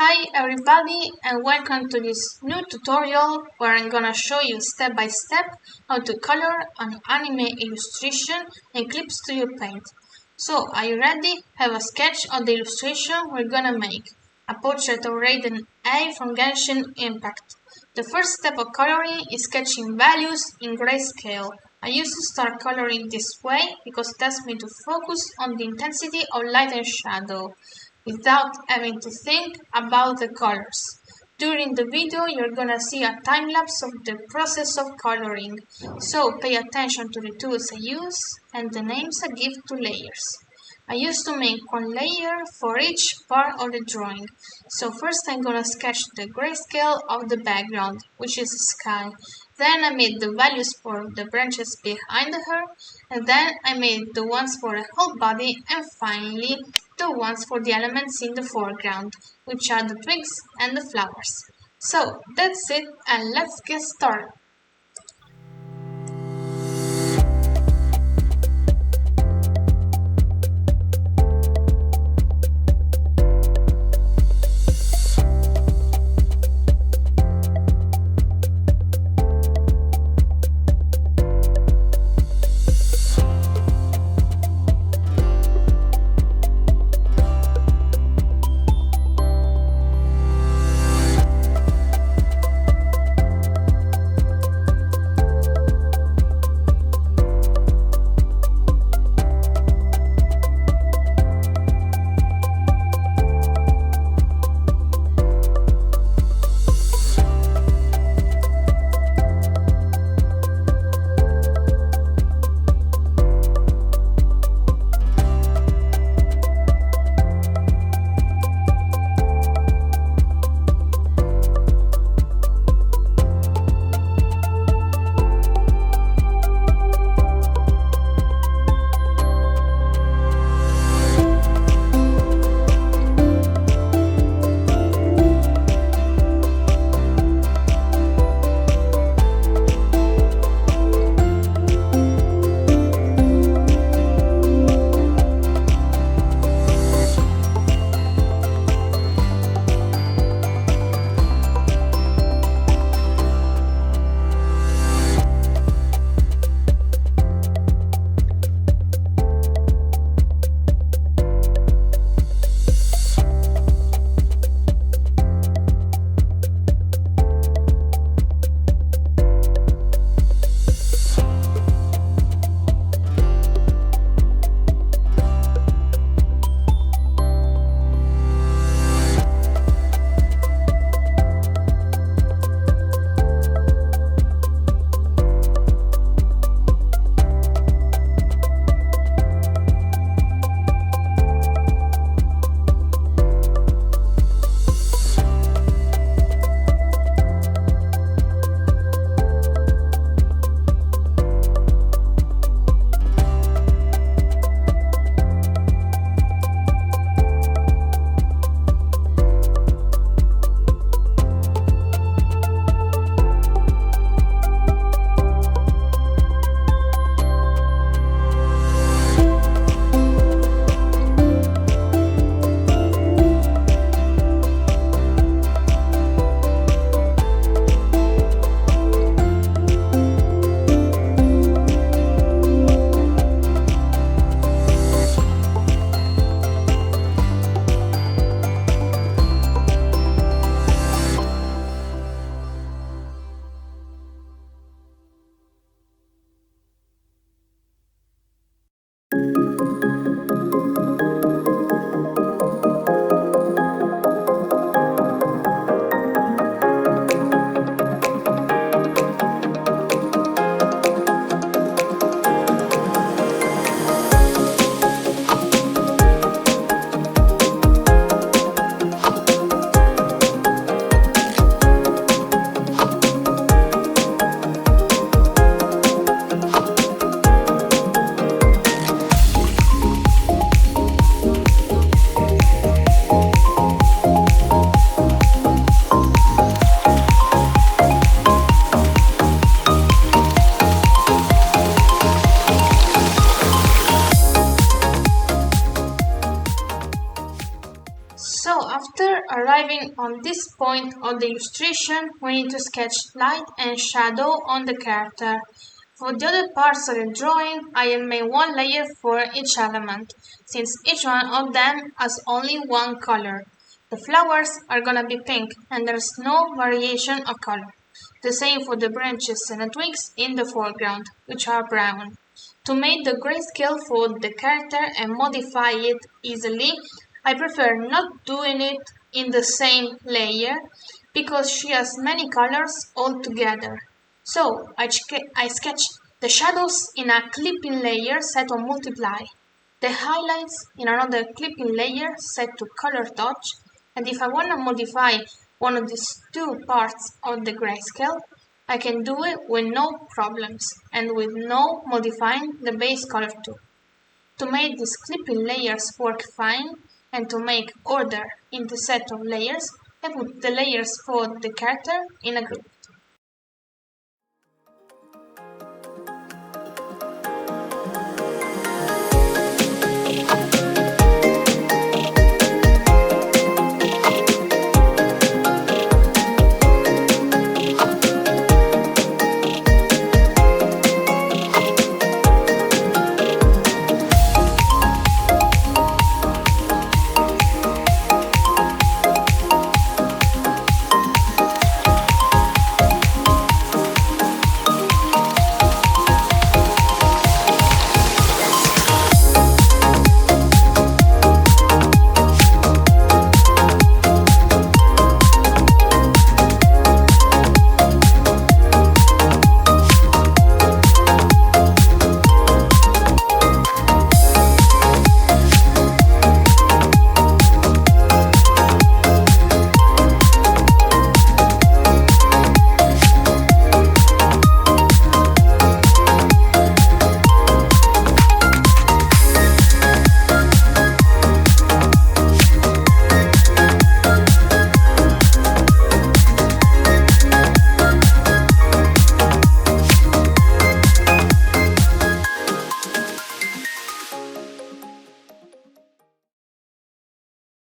Hi everybody and welcome to this new tutorial where I'm gonna show you step by step how to color an anime illustration and clips to your paint. So are you ready? Have a sketch of the illustration we're gonna make. A portrait of Raiden A from Genshin Impact. The first step of coloring is sketching values in grayscale. I used to start coloring this way because it helps me to focus on the intensity of light and shadow without having to think about the colors. During the video you're gonna see a time lapse of the process of coloring, so pay attention to the tools I use and the names I give to layers. I used to make one layer for each part of the drawing. So first I'm gonna sketch the grayscale of the background, which is the sky. Then I made the values for the branches behind her, and then I made the ones for the whole body, and finally the ones for the elements in the foreground, which are the twigs and the flowers. So that's it, and let's get started. After arriving on this point of the illustration, we need to sketch light and shadow on the character. For the other parts of the drawing, I have made one layer for each element, since each one of them has only one color. The flowers are gonna be pink, and there's no variation of color. The same for the branches and the twigs in the foreground, which are brown. To make the grayscale for the character and modify it easily, I prefer not doing it in the same layer because she has many colors all together. So I sketch the shadows in a clipping layer set on multiply, the highlights in another clipping layer set to color touch, and if I want to modify one of these two parts of the grayscale, I can do it with no problems and with no modifying the base color too. To make these clipping layers work fine and to make order in the set of layers, I put the layers for the character in a group.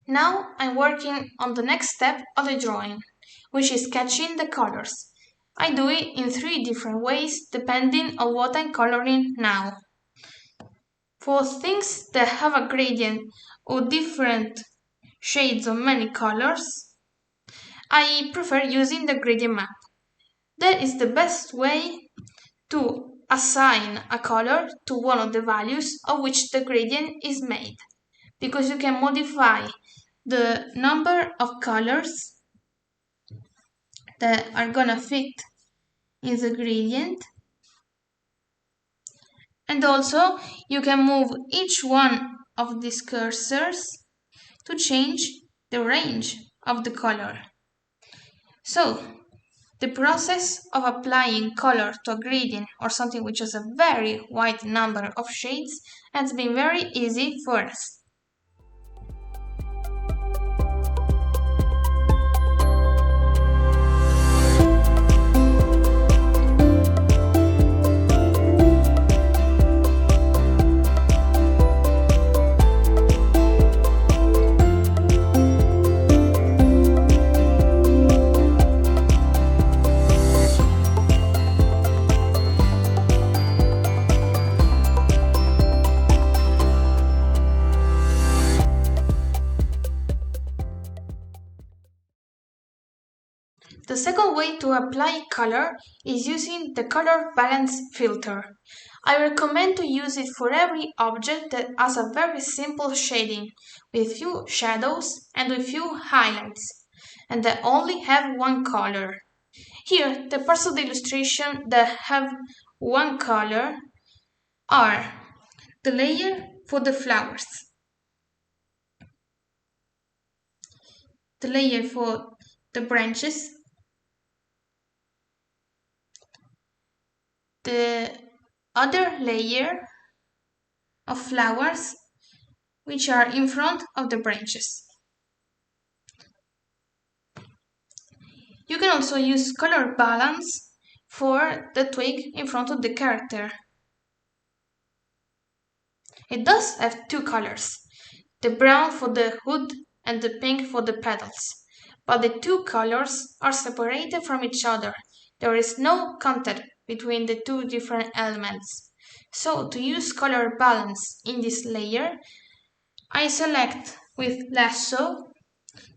Now I'm working on the next step of the drawing, which is sketching the colors. I do it in 3 different ways depending on what I'm coloring now. For things that have a gradient or different shades of many colors, I prefer using the gradient map. That is the best way to assign a color to one of the values of which the gradient is made, because you can modify the number of colors that are gonna fit in the gradient, and also you can move each one of these cursors to change the range of the color. So the process of applying color to a gradient or something which has a very wide number of shades has been very easy for us. The second way to apply color is using the color balance filter. I recommend to use it for every object that has a very simple shading, with few shadows and with few highlights, and that only have one color. Here, the parts of the illustration that have one color are the layer for the flowers, the layer for the branches, the other layer of flowers which are in front of the branches. You can also use color balance for the twig in front of the character. It does have 2 colors, the brown for the hood and the pink for the petals. But the two colors are separated from each other. There is no contact between the two different elements. So to use color balance in this layer, I select with lasso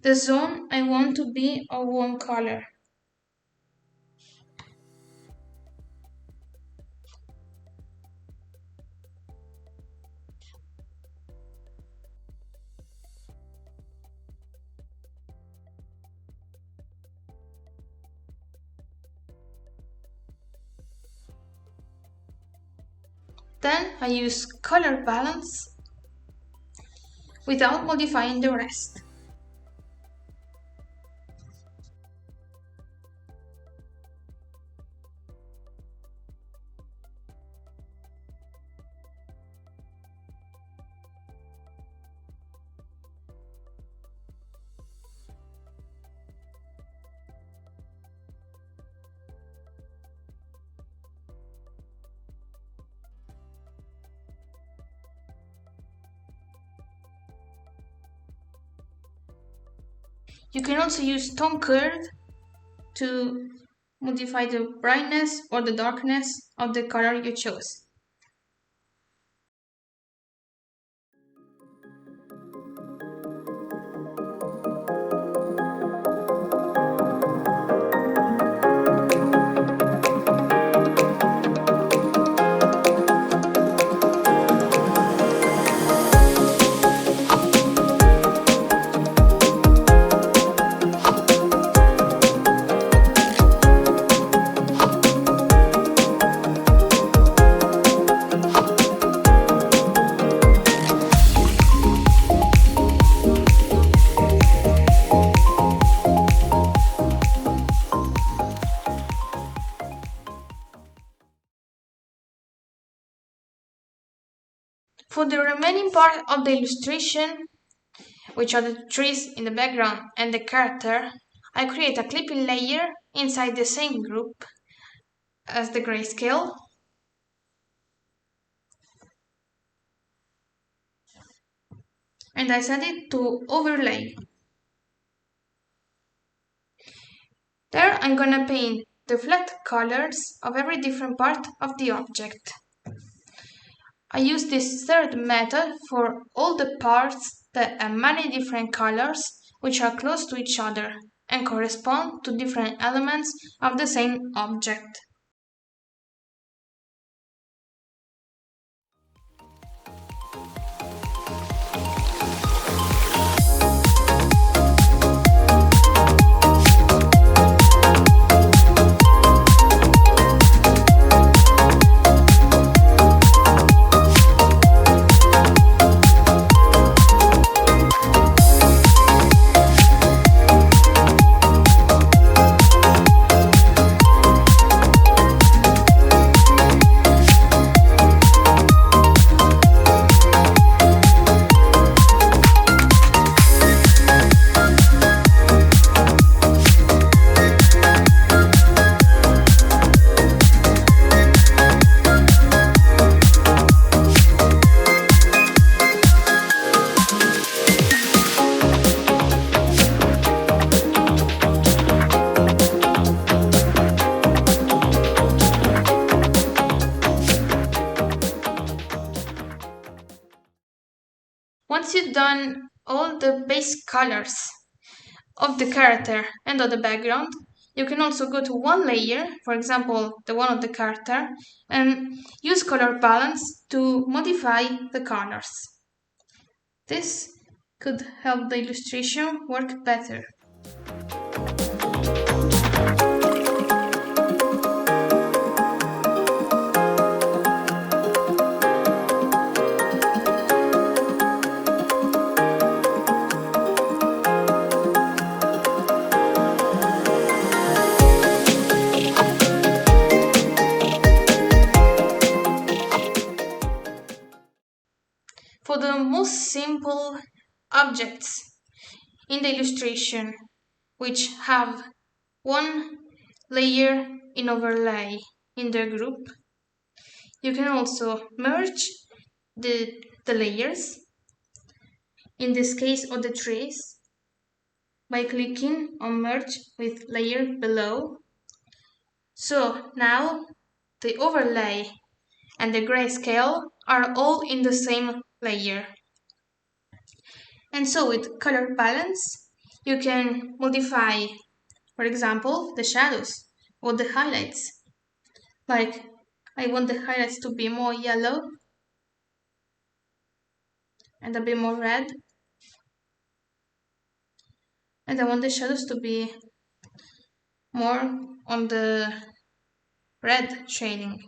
the zone I want to be of one color. Then I use color balance without modifying the rest. You can also use tone curve to modify the brightness or the darkness of the color you chose. For the remaining part of the illustration, which are the trees in the background and the character, I create a clipping layer inside the same group as the grayscale. And I set it to overlay. There I'm gonna paint the flat colors of every different part of the object. I use this third method for all the parts that have many different colors which are close to each other and correspond to different elements of the same object. Once you've done all the base colors of the character and of the background, you can also go to one layer, for example the one of the character, and use color balance to modify the colors. This could help the illustration work better. For the most simple objects in the illustration, which have one layer in overlay in their group, you can also merge the layers, in this case of the trees, by clicking on Merge with Layer below. So now the overlay and the grayscale are all in the same layer. And so with color balance, you can modify, for example, the shadows or the highlights. Like, I want the highlights to be more yellow and a bit more red. And I want the shadows to be more on the red shading.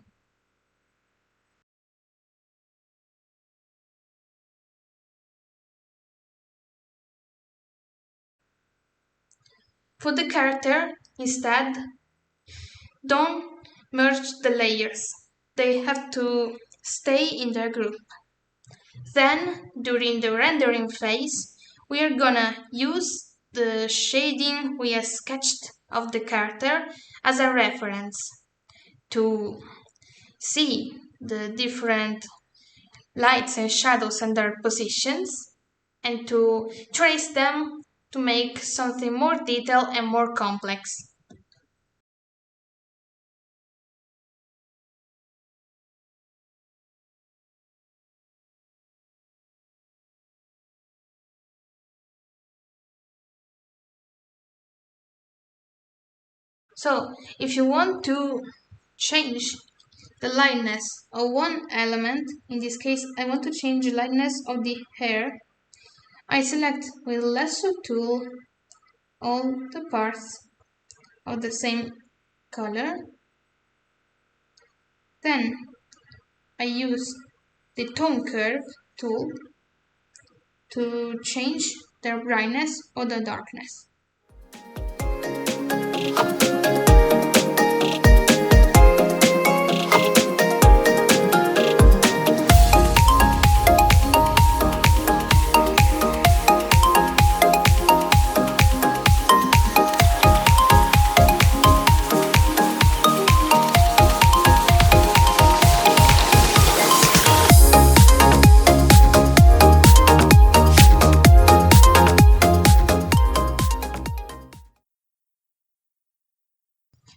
For the character, instead, don't merge the layers. They have to stay in their group. Then, during the rendering phase, we are gonna use the shading we have sketched of the character as a reference to see the different lights and shadows and their positions and to trace them to make something more detailed and more complex. So, if you want to change the lightness of one element, in this case I want to change the lightness of the hair, I select with lasso tool all the parts of the same color. Then I use the tone curve tool to change their brightness or the darkness.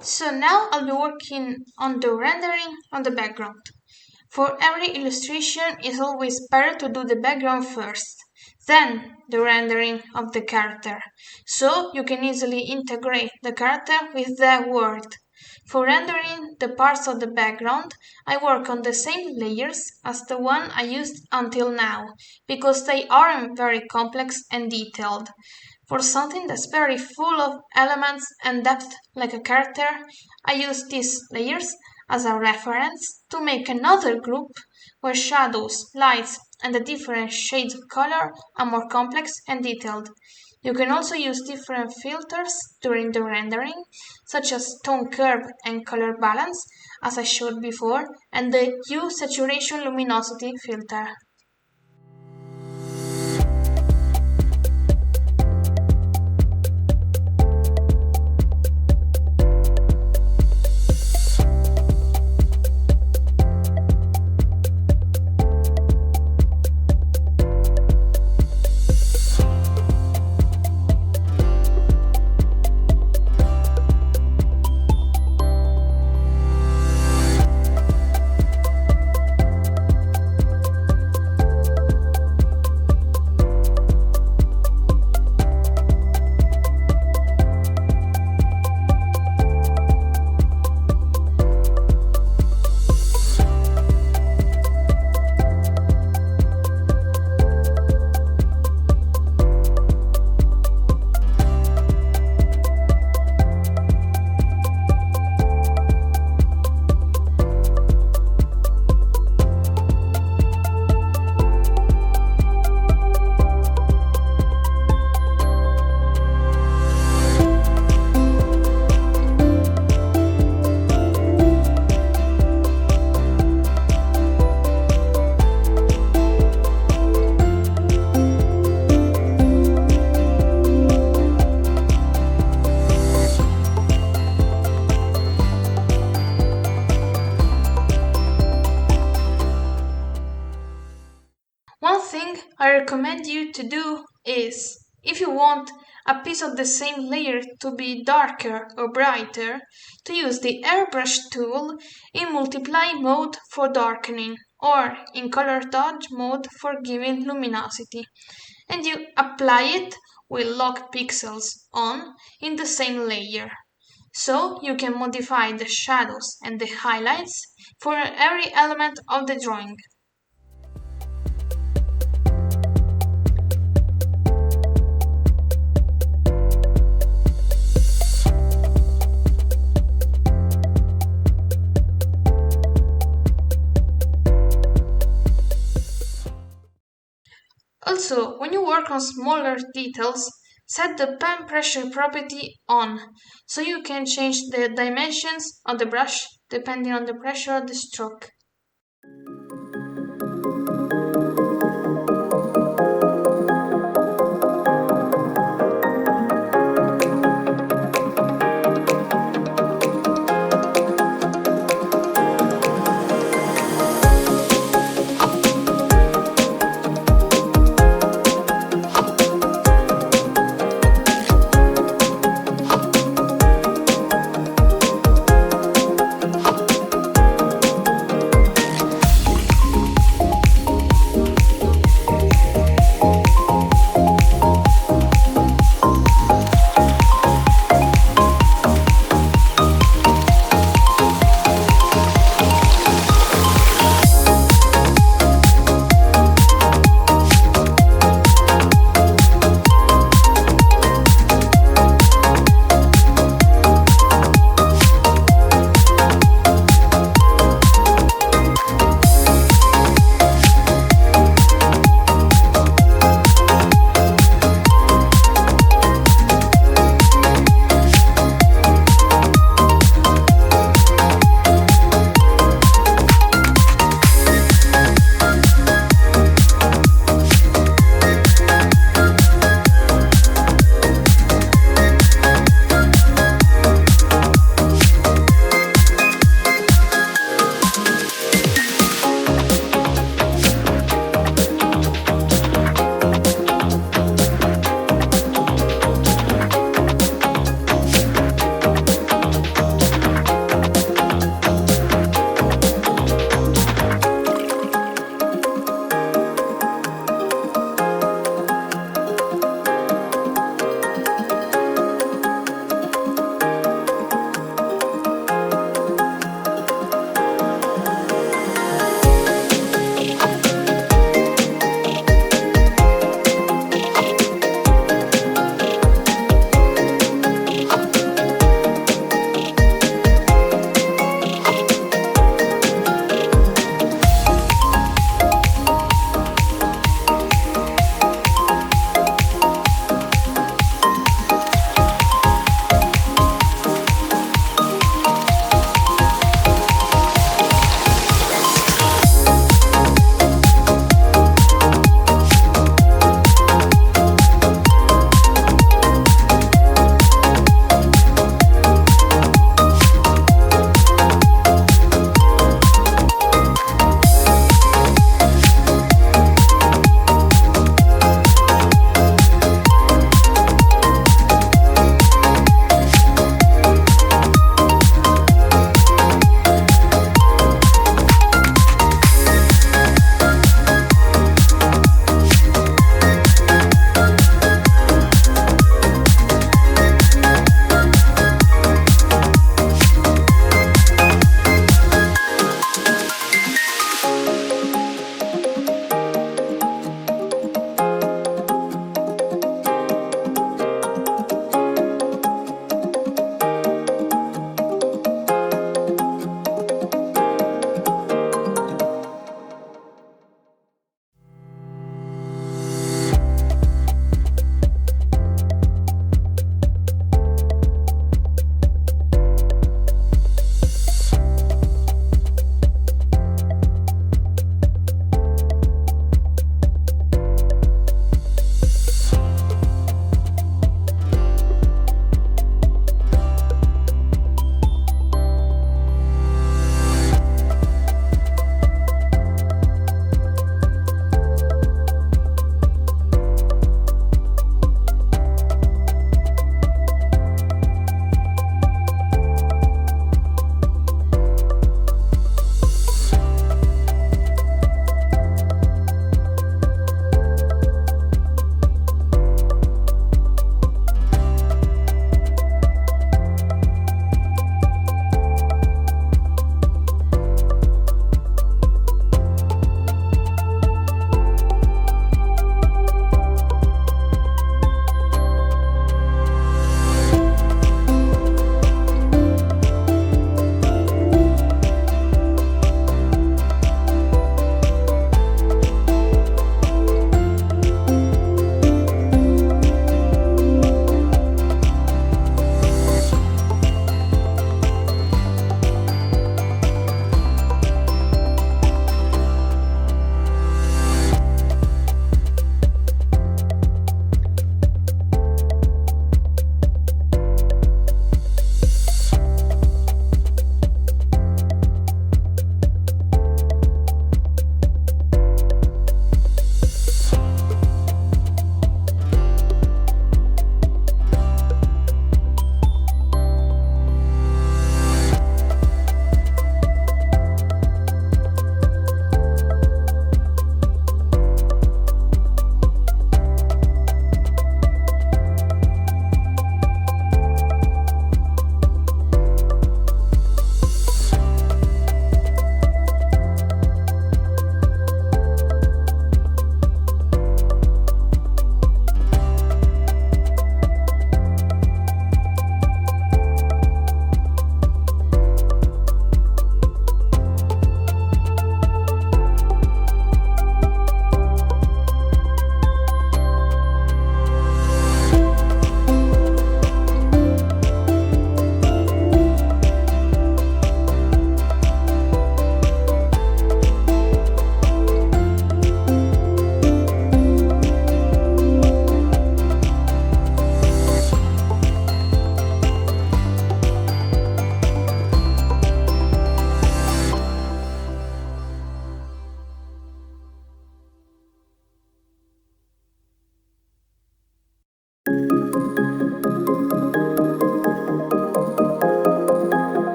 So now I'll be working on the rendering on the background. For every illustration, it's always better to do the background first, then the rendering of the character, so you can easily integrate the character with the world. For rendering the parts of the background, I work on the same layers as the one I used until now, because they aren't very complex and detailed. For something that's very full of elements and depth like a character, I use these layers as a reference to make another group where shadows, lights, and the different shades of color are more complex and detailed. You can also use different filters during the rendering, such as tone curve and color balance, as I showed before, and the hue saturation luminosity filter. One thing I recommend you to do is, if you want a piece of the same layer to be darker or brighter, to use the airbrush tool in multiply mode for darkening or in color dodge mode for giving luminosity, and you apply it with lock pixels on in the same layer. So you can modify the shadows and the highlights for every element of the drawing. Also, when you work on smaller details, set the pen pressure property on, so you can change the dimensions of the brush depending on the pressure of the stroke.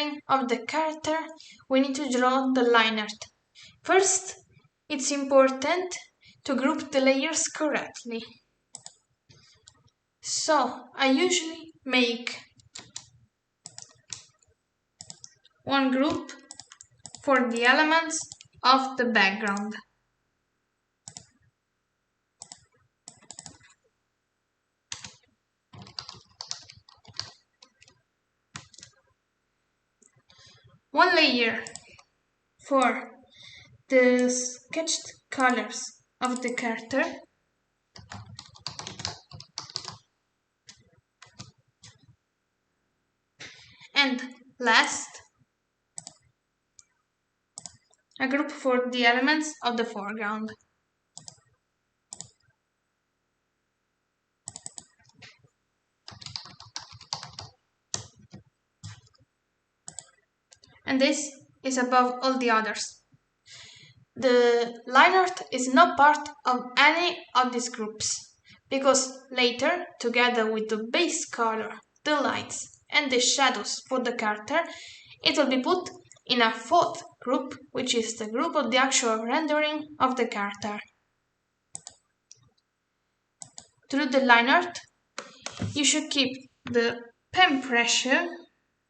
rendering of the character, we need to draw the line art. First, it's important to group the layers correctly. So, I usually make one group for the elements of the background. One layer for the sketched colors of the character. And last, a group for the elements of the foreground. And this is above all the others. The line art is not part of any of these groups, because later, together with the base color, the lights, and the shadows for the character, it will be put in a fourth group, which is the group of the actual rendering of the character. To do the line art, you should keep the pen pressure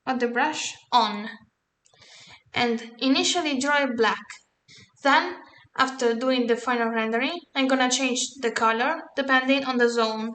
of the brush on and initially draw it black. Then, after doing the final rendering, I'm gonna change the color depending on the zone.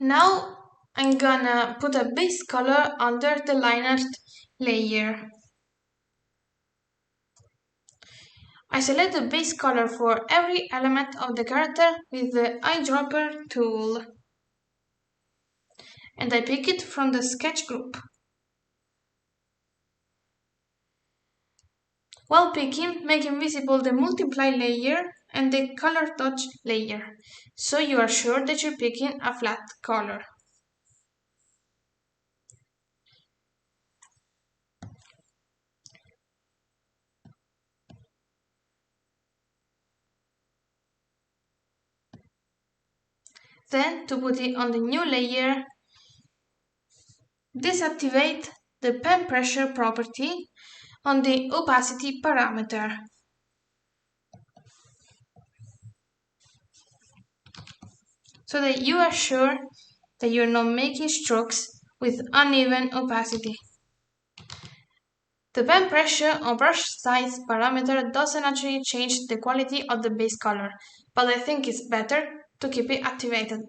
Now I'm gonna put a base color under the line art layer. I select the base color for every element of the character with the eyedropper tool. And I pick it from the sketch group. While picking, make invisible the multiply layer and the color touch layer, so you are sure that you're picking a flat color. Then, to put it on the new layer, disactivate the pen pressure property on the opacity parameter. So that you are sure that you're not making strokes with uneven opacity. The pen pressure or brush size parameter doesn't actually change the quality of the base color, but I think it's better to keep it activated.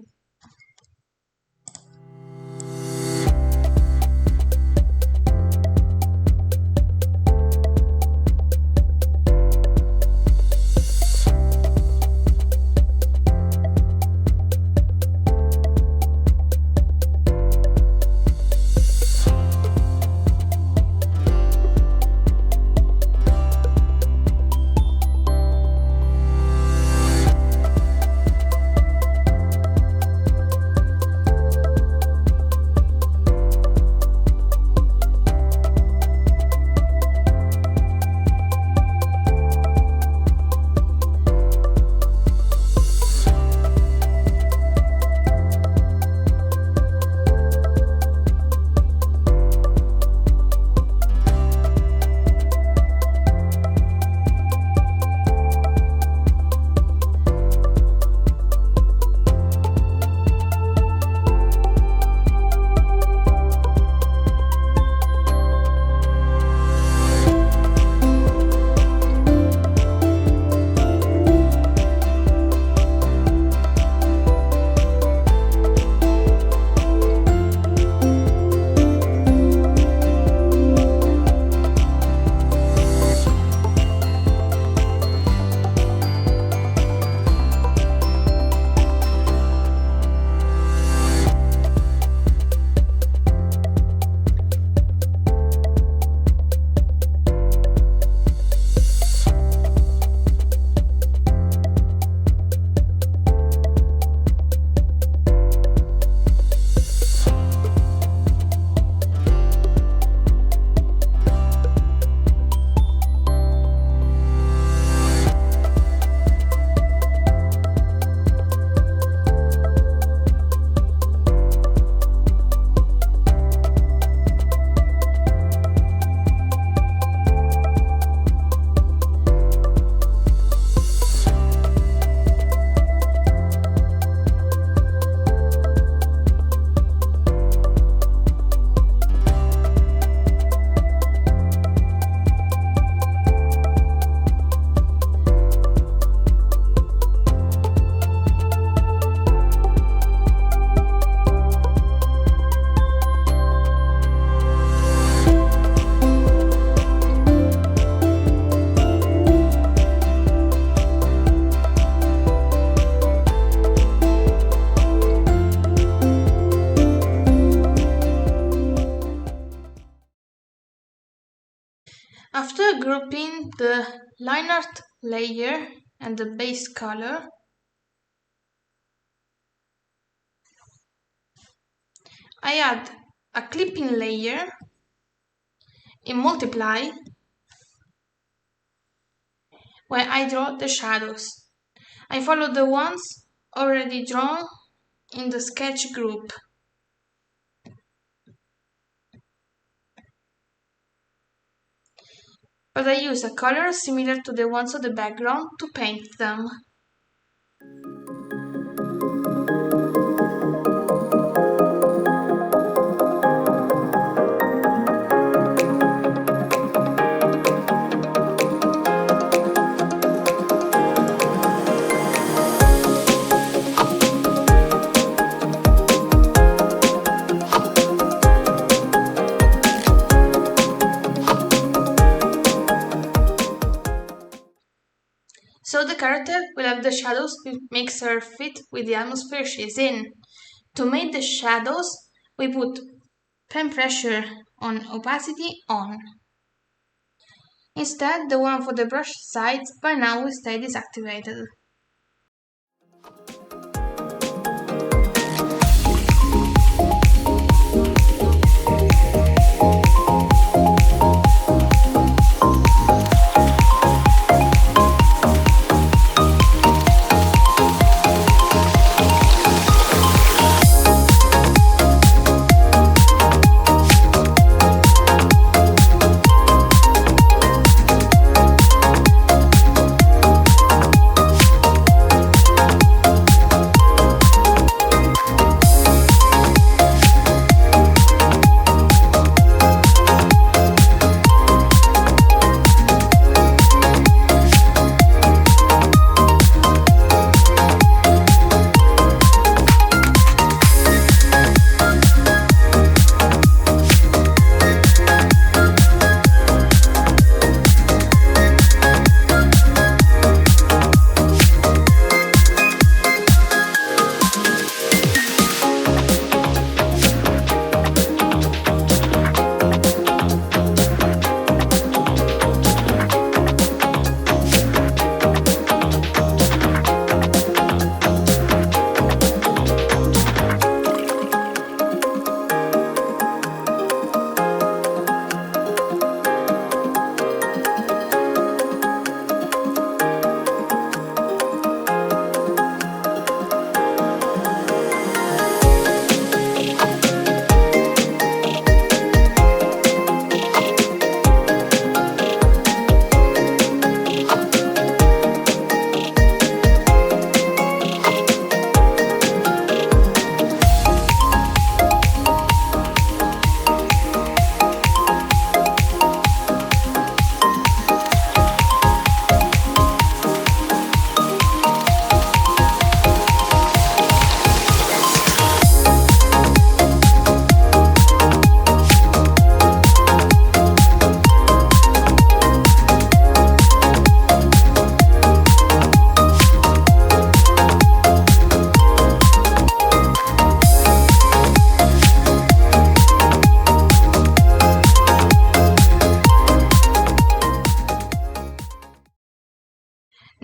After grouping the Lineart layer and the base color, I add a clipping layer in Multiply where I draw the shadows. I follow the ones already drawn in the sketch group. But I use a color similar to the ones of the background to paint them. So the character will have the shadows which makes her fit with the atmosphere she's in. To make the shadows, we put pen pressure on opacity on. Instead, the one for the brush sides by now will stay deactivated.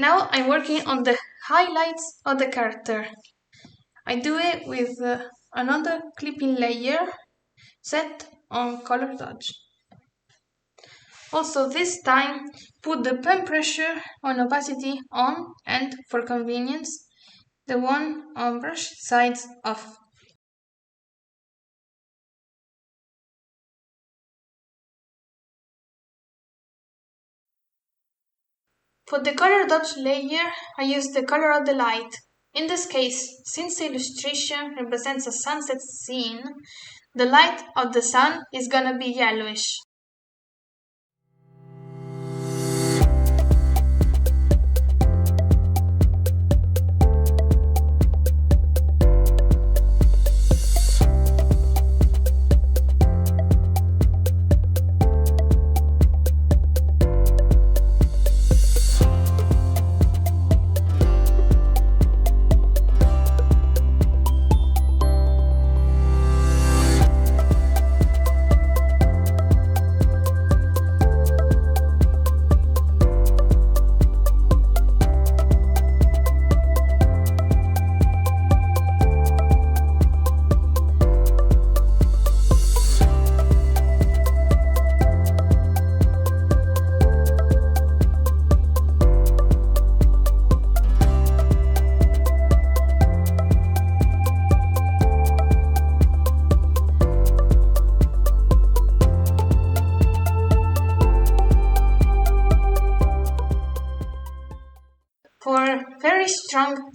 Now I'm working on the highlights of the character. I do it with another clipping layer set on color dodge. Also this time put the pen pressure on opacity on and, for convenience, the one on brush sides off. For the color dodge layer, I use the color of the light. In this case, since the illustration represents a sunset scene, the light of the sun is gonna be yellowish.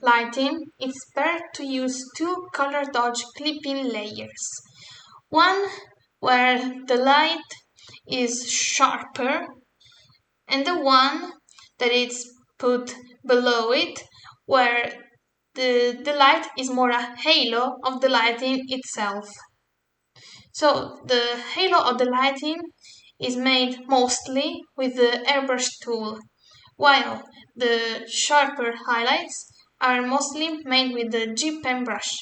lighting, it's better to use two color dodge clipping layers. One where the light is sharper and the one that is put below it where the light is more a halo of the lighting itself. So the halo of the lighting is made mostly with the airbrush tool, while the sharper highlights are mostly made with the G-pen brush.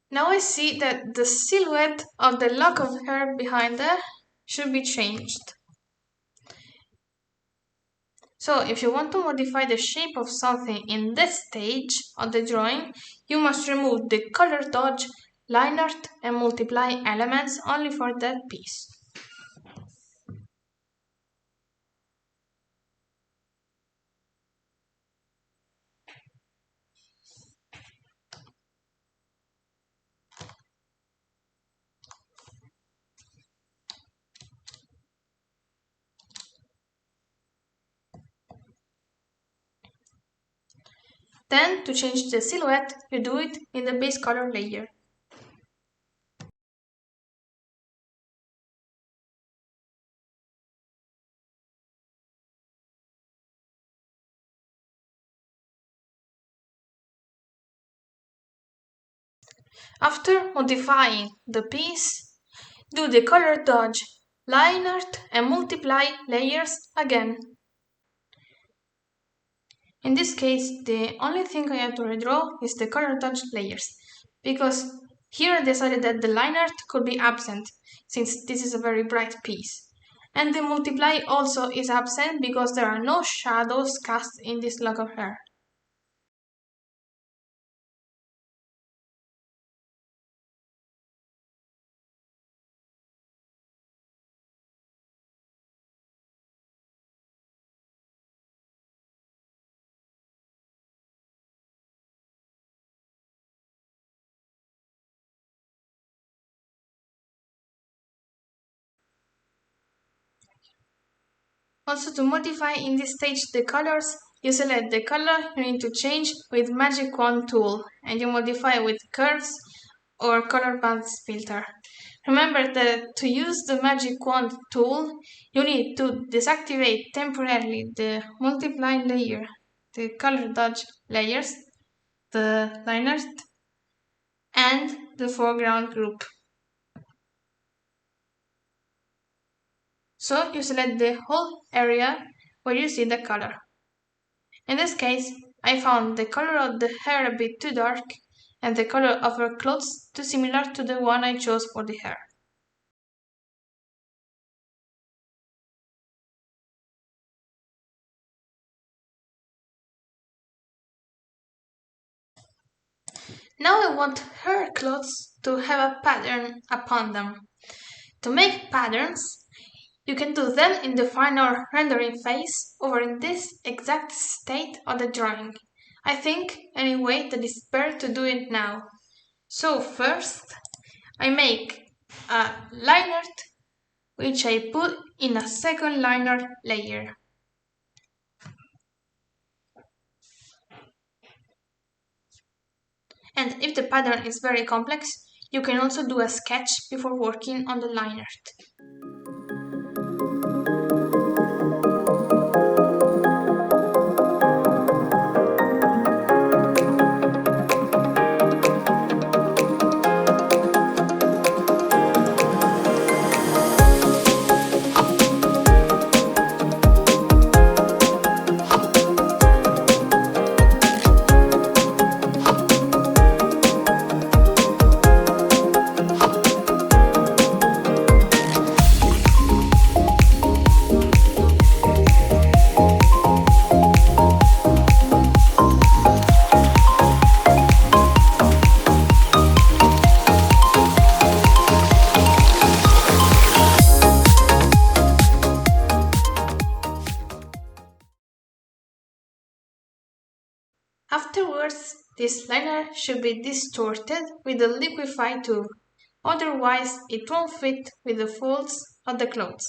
Now I see that the silhouette of the lock of hair behind her should be changed. So if you want to modify the shape of something in this stage of the drawing, you must remove the color dodge, Lineart and multiply elements only for that piece. Then, to change the silhouette, you do it in the base color layer. After modifying the piece, do the color dodge, Lineart and multiply layers again. In this case, the only thing I have to redraw is the color dodge layers, because here I decided that the Lineart could be absent, since this is a very bright piece. And the multiply also is absent because there are no shadows cast in this lock of hair. Also, to modify in this stage the colors, you select the color you need to change with Magic Wand tool and you modify with curves or color bands filter. Remember that to use the Magic Wand tool, you need to deactivate temporarily the multiply layer, the color dodge layers, the liners, and the foreground group. So you select the whole area where you see the color. In this case, I found the color of the hair a bit too dark and the color of her clothes too similar to the one I chose for the hair. Now I want her clothes to have a pattern upon them. To make patterns, you can do them in the final rendering phase or in this exact state of the drawing. I think, anyway, that it's better to do it now. So first, I make a Lineart which I put in a second Lineart layer. And if the pattern is very complex, you can also do a sketch before working on the Lineart. Afterwards, this liner should be distorted with the liquify tool, otherwise it won't fit with the folds of the clothes.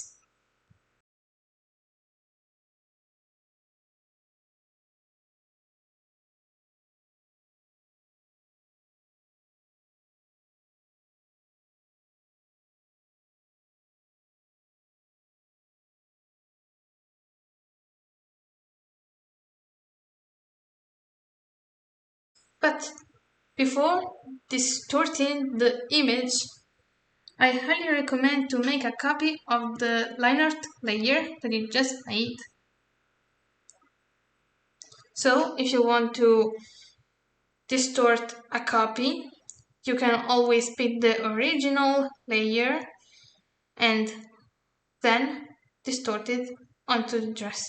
But before distorting the image, I highly recommend to make a copy of the Lineart layer that you just made. So if you want to distort a copy, you can always pick the original layer and then distort it onto the dress.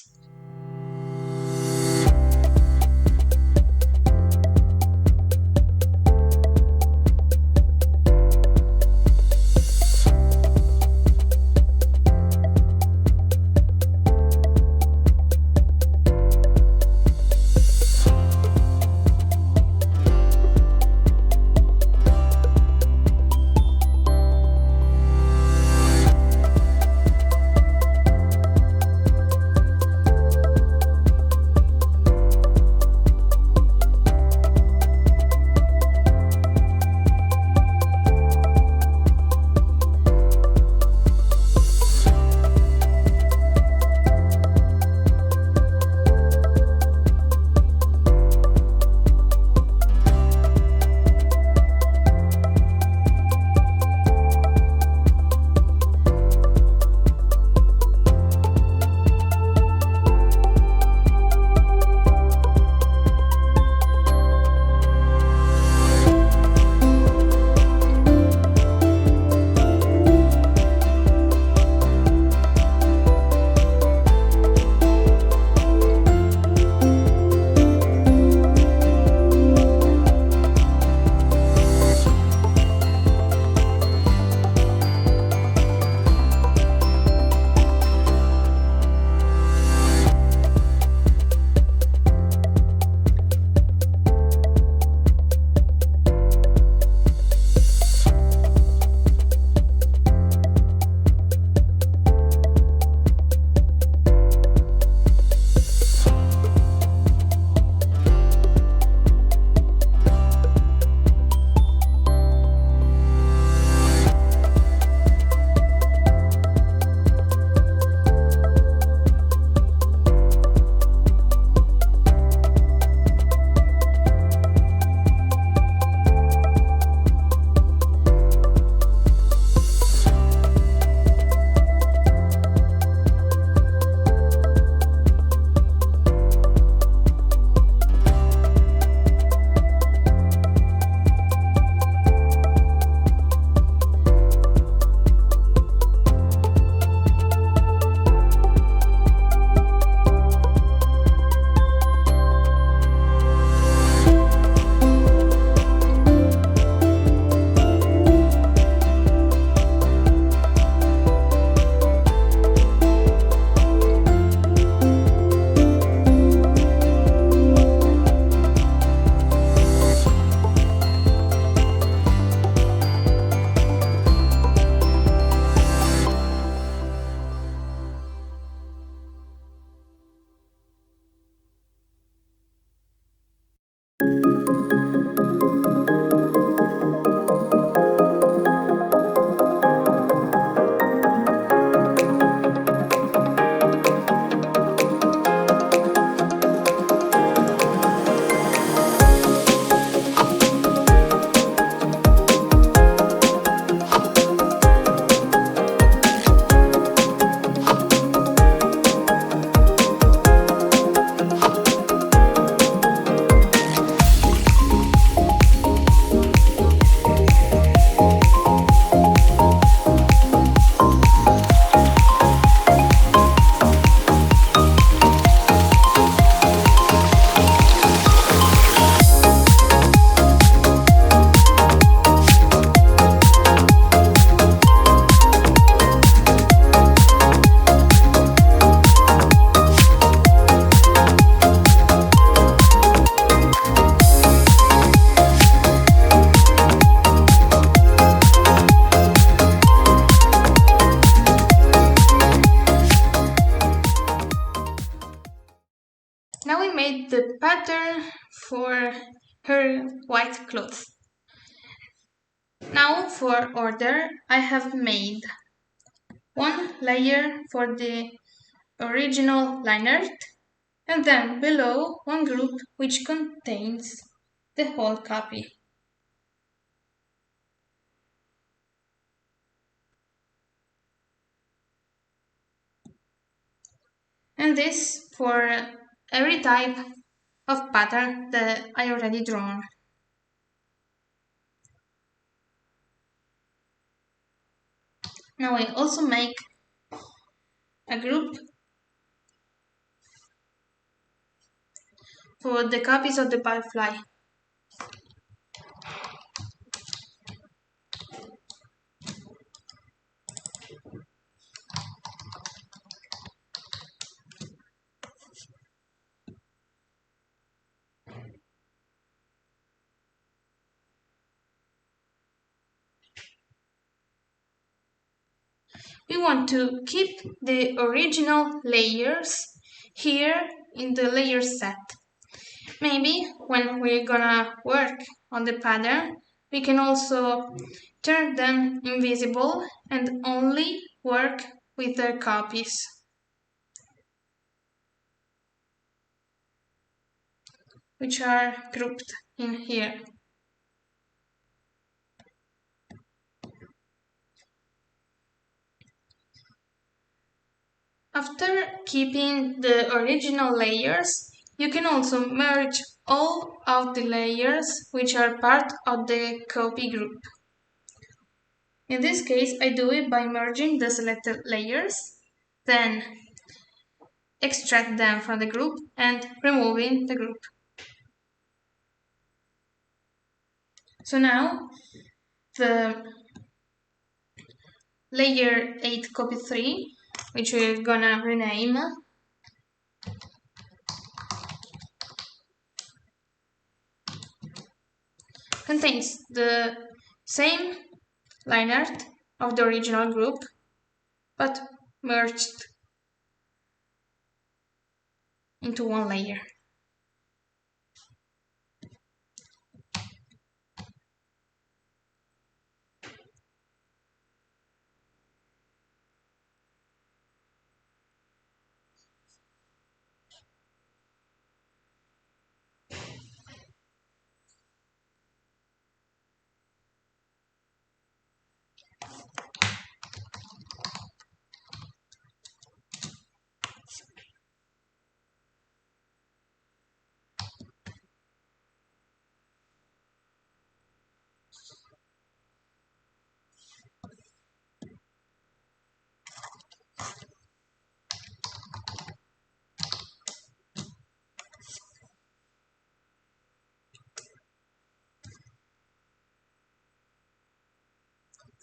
Now we made the pattern for her white clothes. Now for order, I have made one layer for the original Lineart, and then below one group which contains the whole copy. And this for every type of pattern that I already drawn. Now I also make a group for the copies of the butterfly. We want to keep the original layers here in the layer set. Maybe when we're gonna work on the pattern, we can also turn them invisible and only work with their copies, which are grouped in here. After keeping the original layers, you can also merge all of the layers which are part of the copy group. In this case, I do it by merging the selected layers, then extract them from the group and removing the group. So now the layer 8 copy 3, which we're gonna rename, contains the same line art of the original group, but merged into one layer.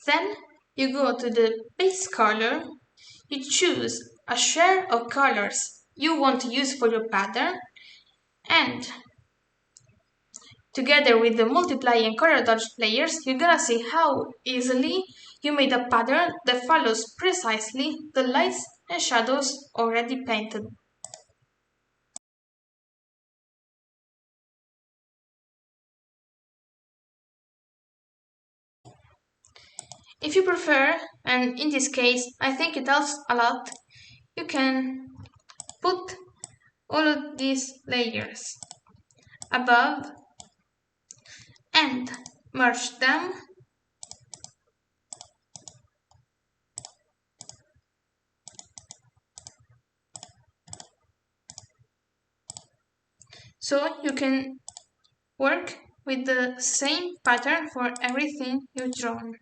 Then you go to the base color, you choose a share of colors you want to use for your pattern, and together with the multiply and color dodge layers, you're gonna see how easily you made a pattern that follows precisely the lights and shadows already painted. If you prefer, and in this case I think it helps a lot, you can put all of these layers above and merge them so you can work with the same pattern for everything you've drawn.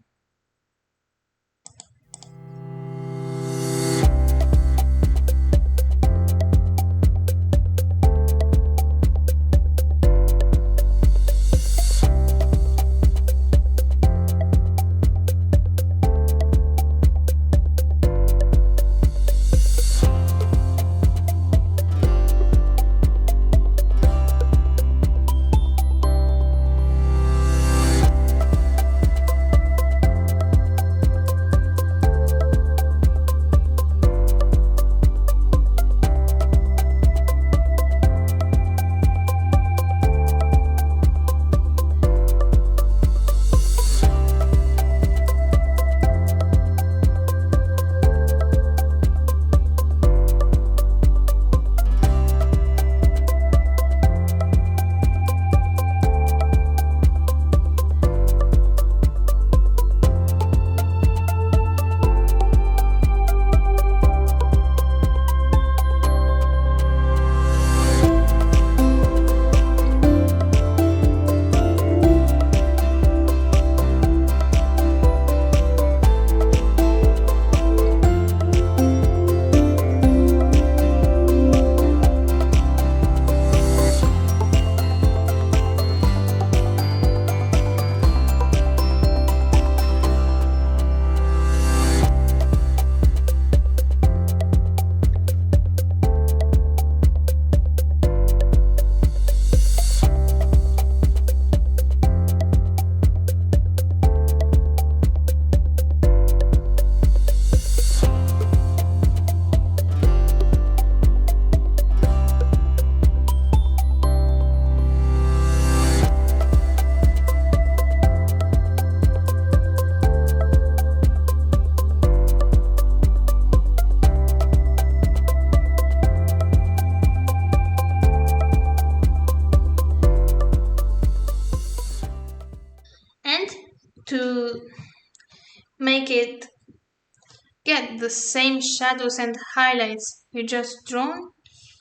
get the same shadows and highlights you just drawn,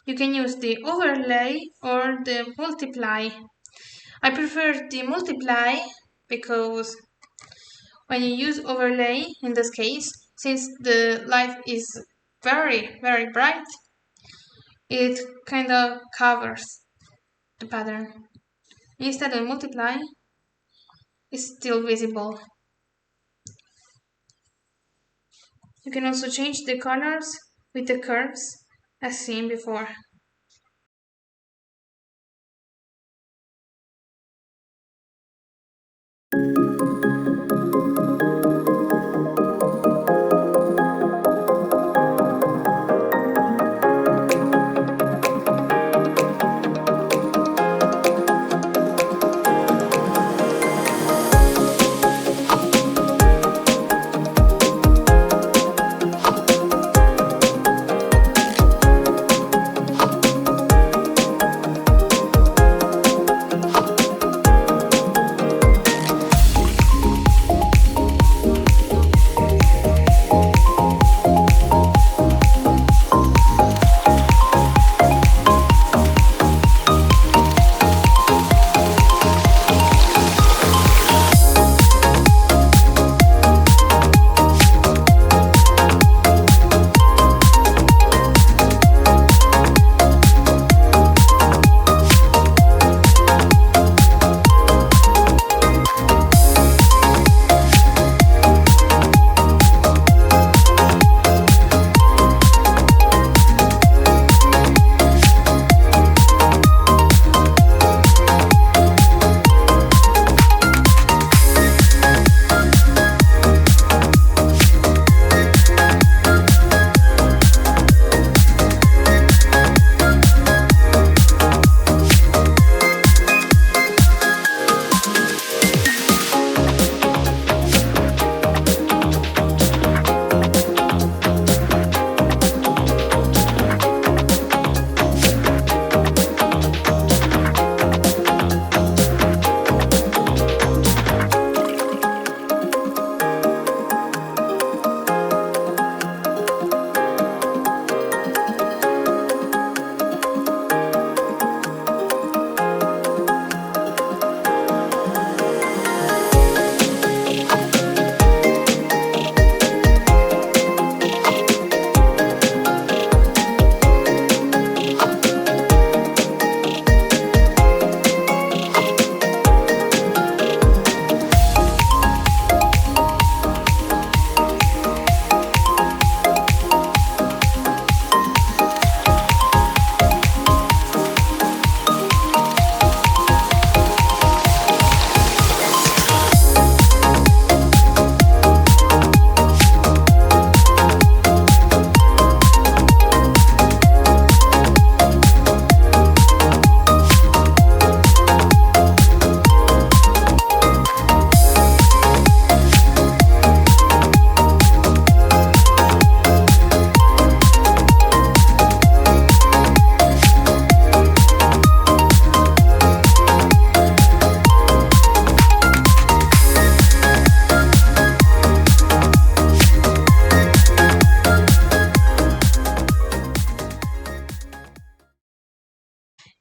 you can use the overlay or the multiply. I prefer the multiply because when you use overlay, in this case, since the light is very bright, it kind of covers the pattern. Instead of multiply, it's still visible. You can also change the colors with the curves as seen before.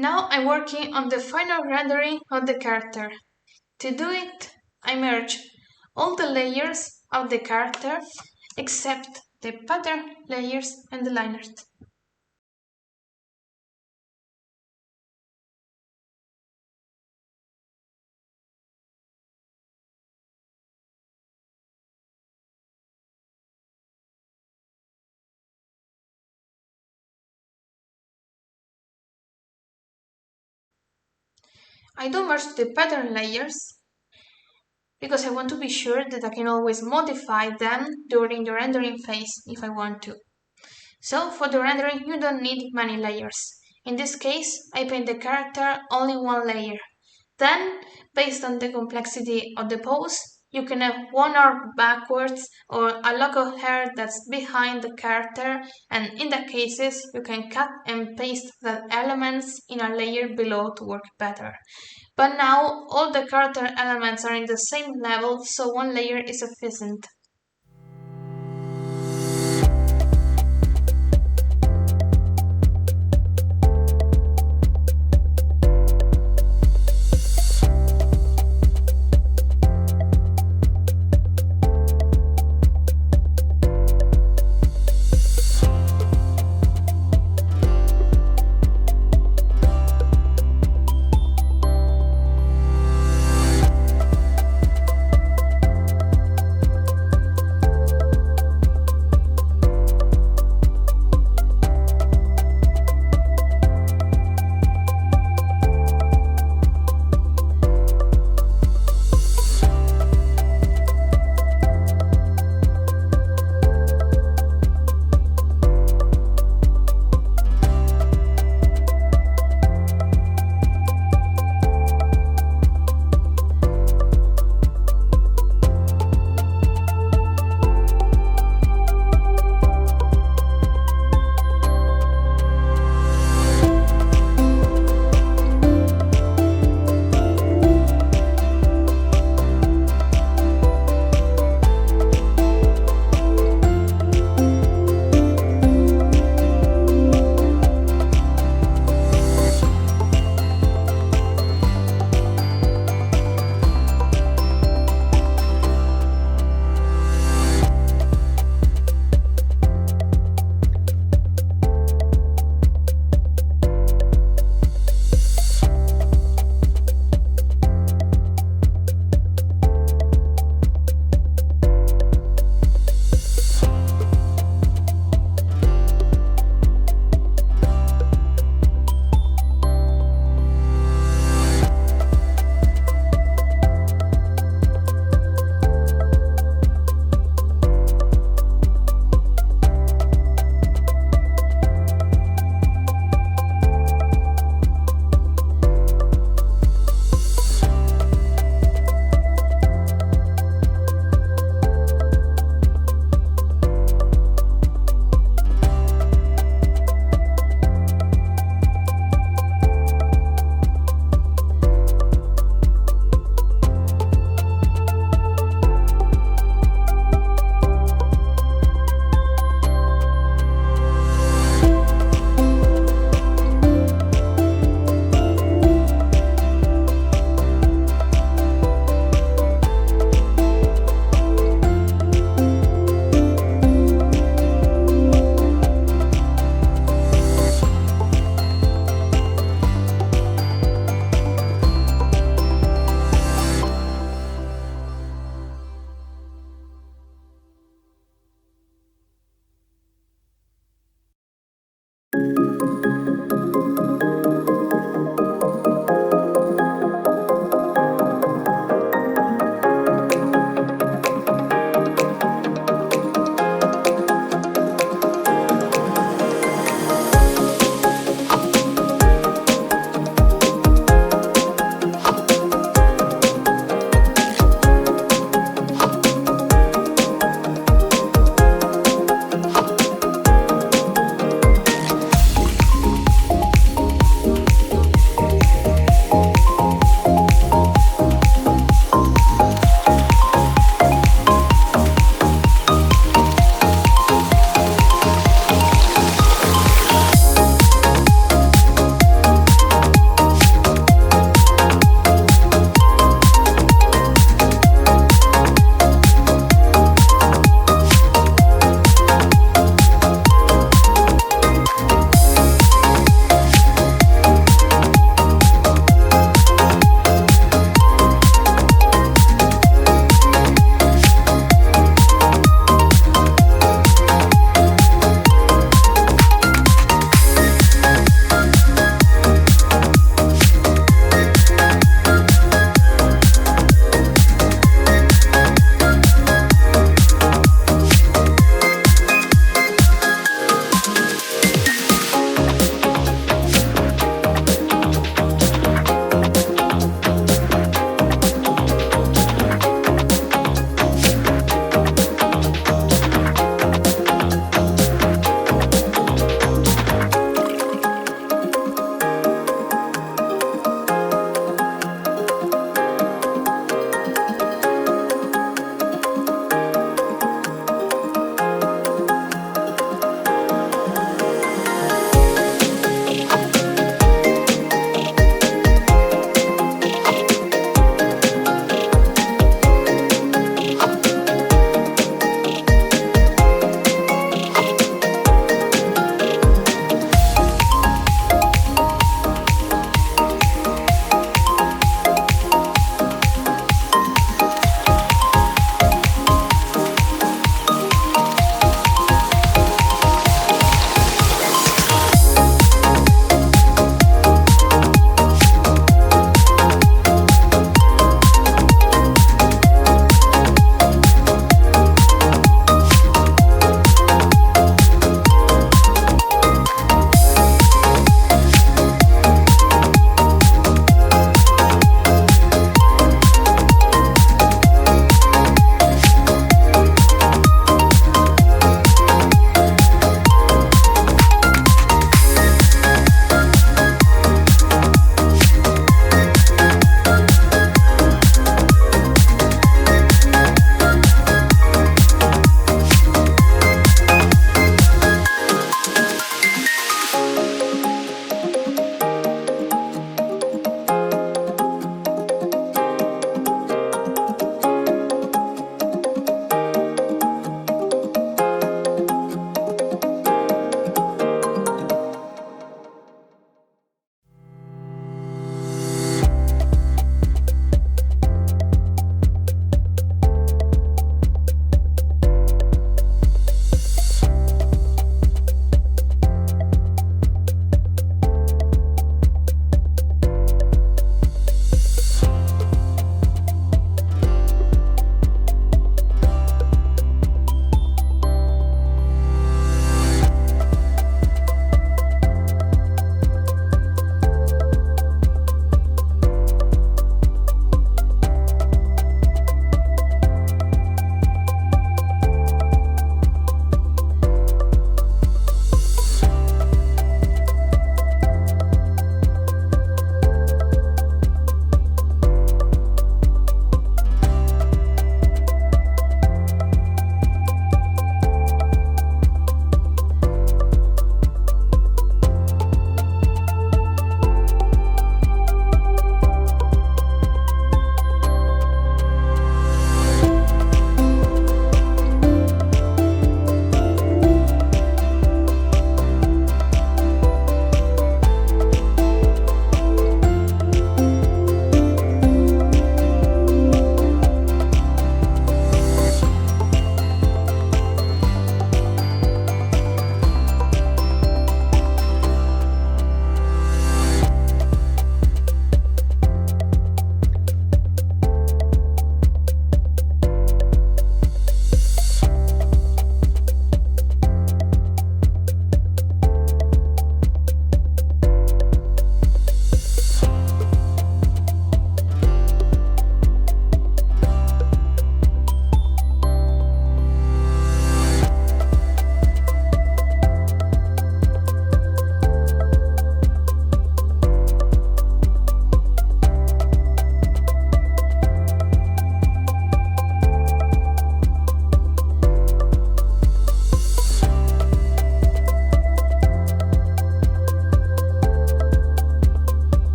Now I'm working on the final rendering of the character. To do it, I merge all the layers of the character except the pattern layers and the line art. I don't merge the pattern layers because I want to be sure that I can always modify them during the rendering phase if I want to. So for the rendering you don't need many layers. In this case, I paint the character only one layer. Then, based on the complexity of the pose, you can have one arm backwards or a lock of hair that's behind the character, and in that cases you can cut and paste the elements in a layer below to work better. But now all the character elements are in the same level, so one layer is sufficient.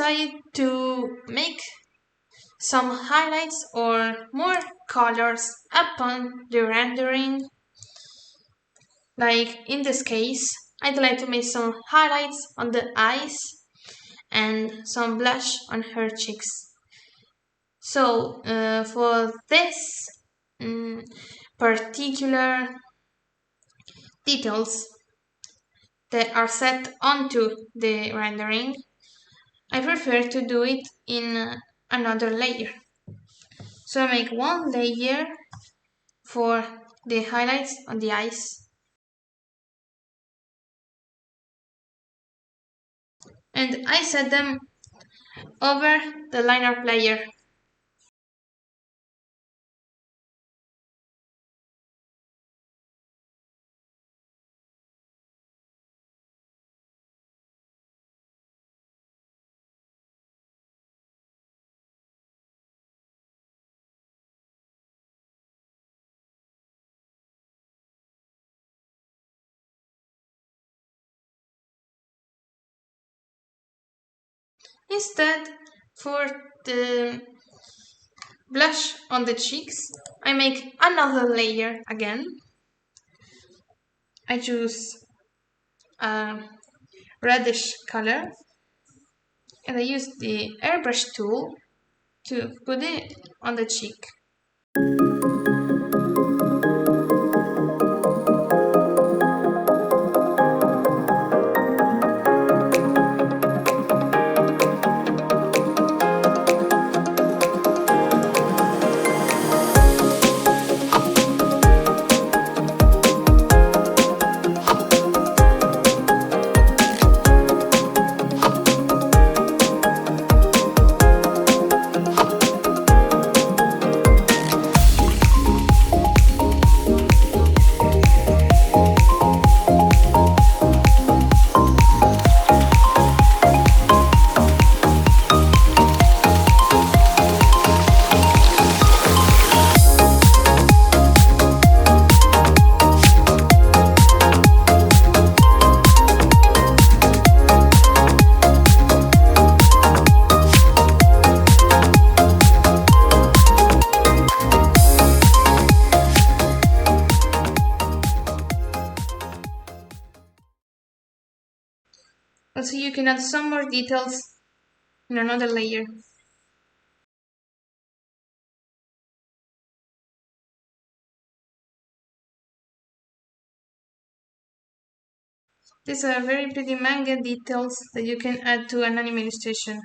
decided to make some highlights or more colors upon the rendering. Like in this case, I'd like to make some highlights on the eyes and some blush on her cheeks. So for this particular details that are set onto the rendering, I prefer to do it in another layer. So I make one layer for the highlights on the eyes, and I set them over the Lineart layer. Instead, for the blush on the cheeks, I make another layer again. I choose a reddish color and I use the airbrush tool to put it on the cheek. Also, you can add some more details in another layer. These are very pretty manga details that you can add to an anime illustration.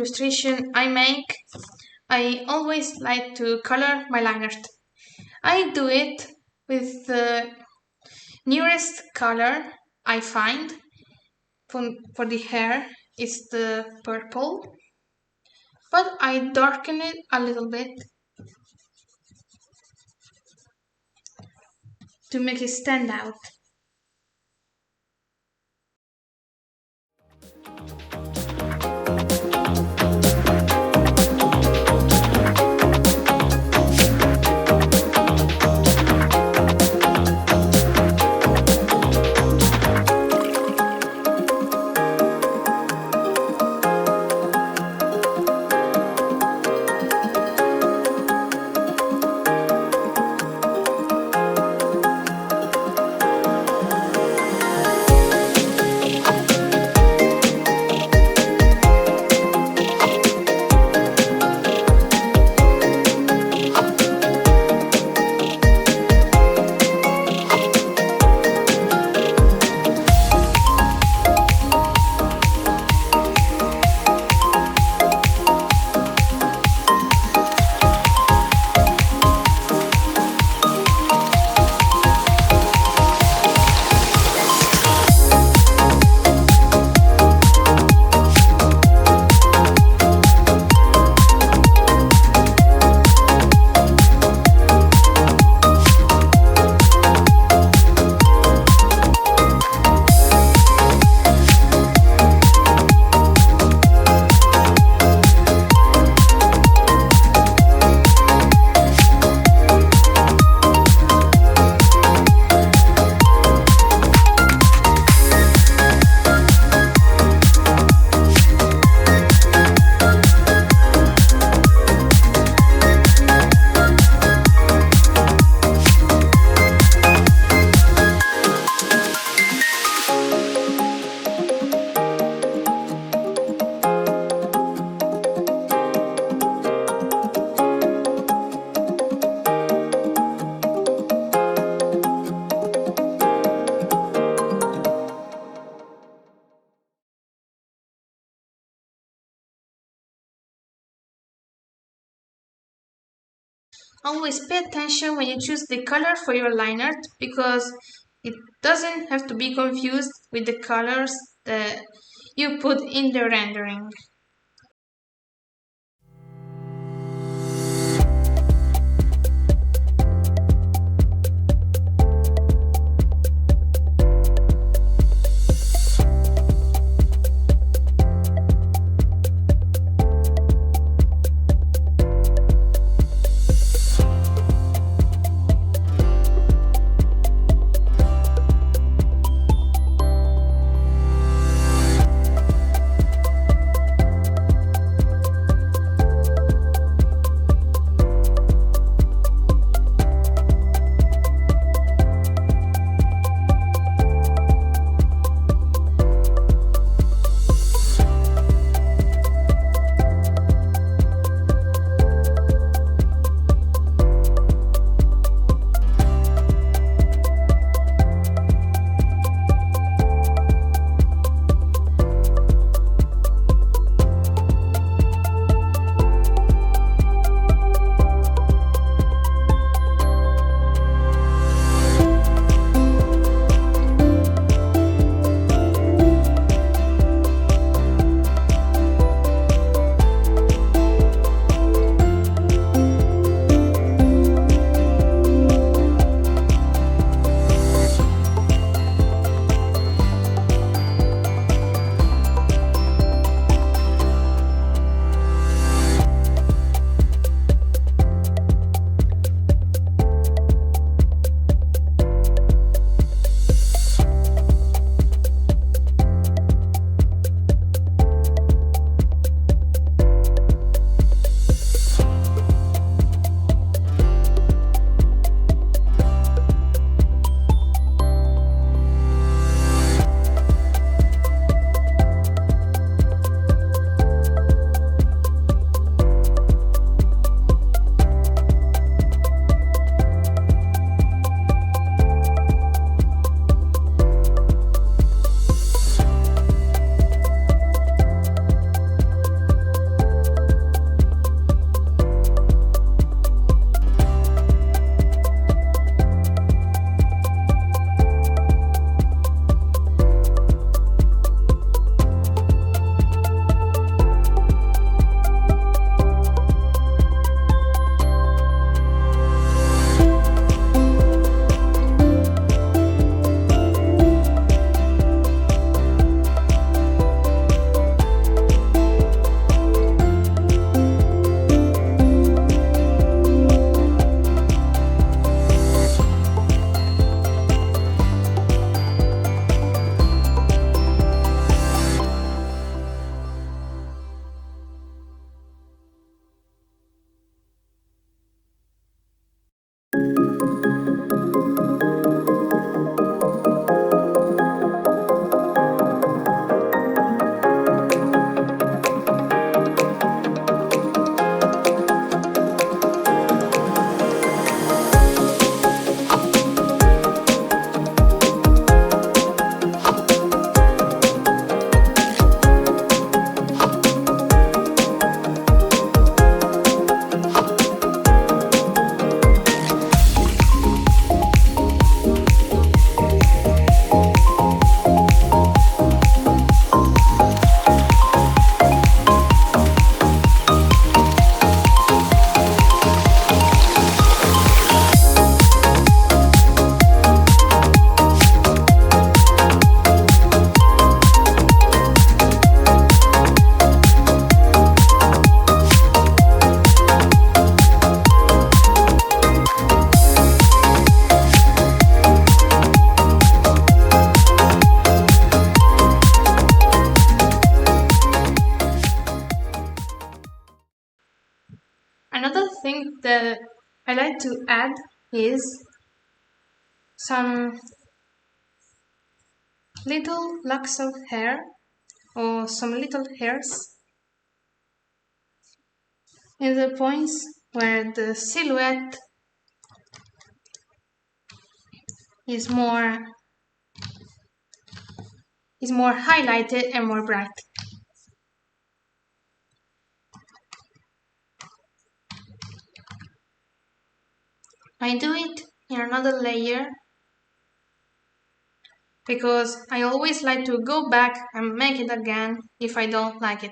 illustration I make, I always like to color my line art. I do it with the nearest color I find. For the hair is the purple, but I darken it a little bit to make it stand out. Always pay attention when you choose the color for your line art because it doesn't have to be confused with the colors that you put in the rendering. Another thing that I like to add is some little locks of hair or some little hairs in the points where the silhouette is more highlighted and more bright. I do it in another layer because I always like to go back and make it again if I don't like it.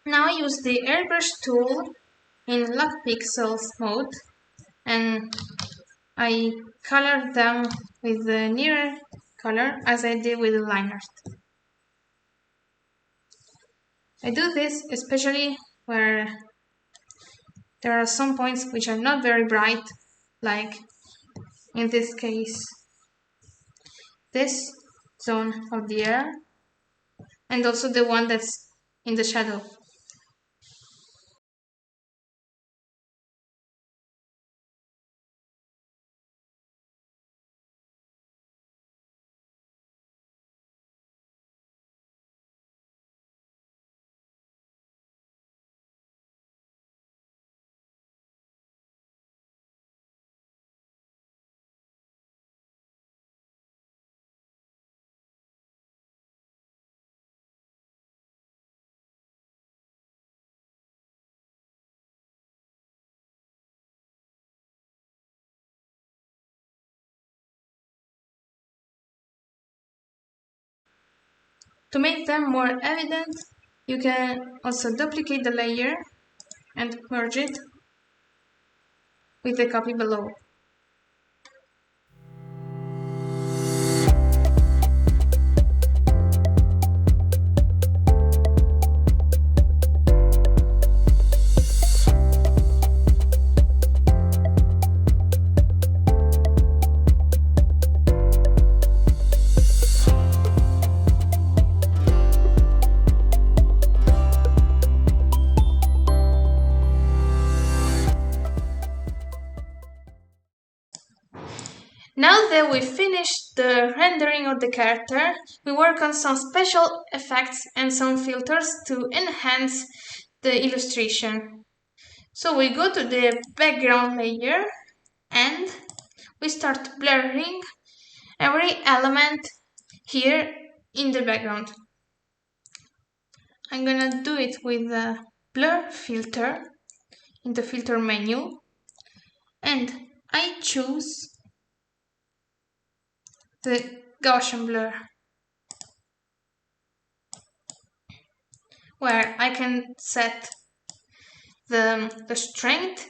Now I use the airbrush tool in lock pixels mode and I color them with the nearer color as I did with the Lineart. I do this especially where there are some points which are not very bright, like in this case this zone of the air and also the one that's in the shadow. To make them more evident, you can also duplicate the layer and merge it with the copy below. Now that we finished the rendering of the character, we work on some special effects and some filters to enhance the illustration. So we go to the background layer and we start blurring every element here in the background. I'm gonna do it with the blur filter in the filter menu, and I choose the Gaussian blur, where I can set the strength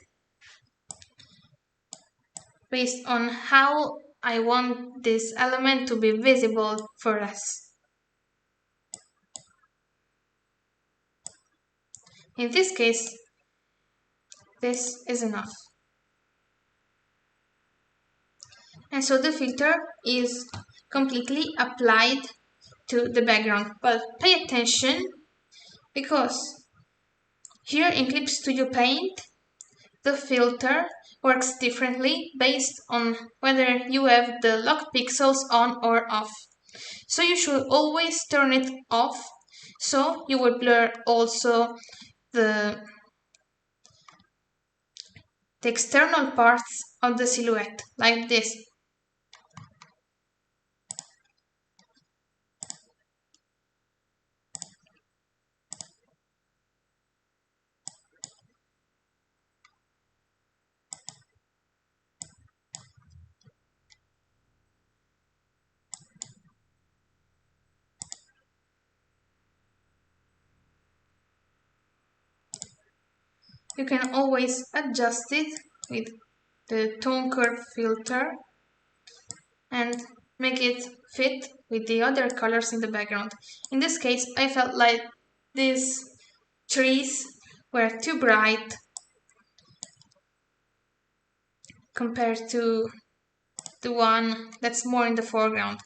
based on how I want this element to be visible for us. In this case, this is enough. And so the filter is completely applied to the background. But pay attention, because here in Clip Studio Paint, the filter works differently based on whether you have the lock pixels on or off. So you should always turn it off, so you will blur also the external parts of the silhouette, like this. You can always adjust it with the tone curve filter and make it fit with the other colors in the background. In this case, I felt like these trees were too bright compared to the one that's more in the foreground.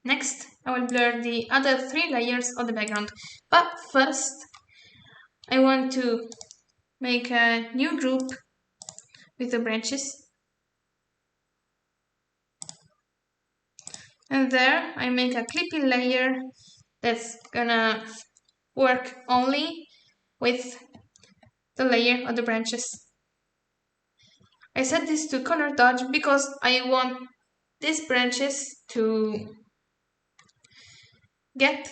Next, I will blur the other 3 layers of the background. But first, I want to make a new group with the branches. And there, I make a clipping layer that's gonna work only with the layer of the branches. I set this to color dodge because I want these branches to get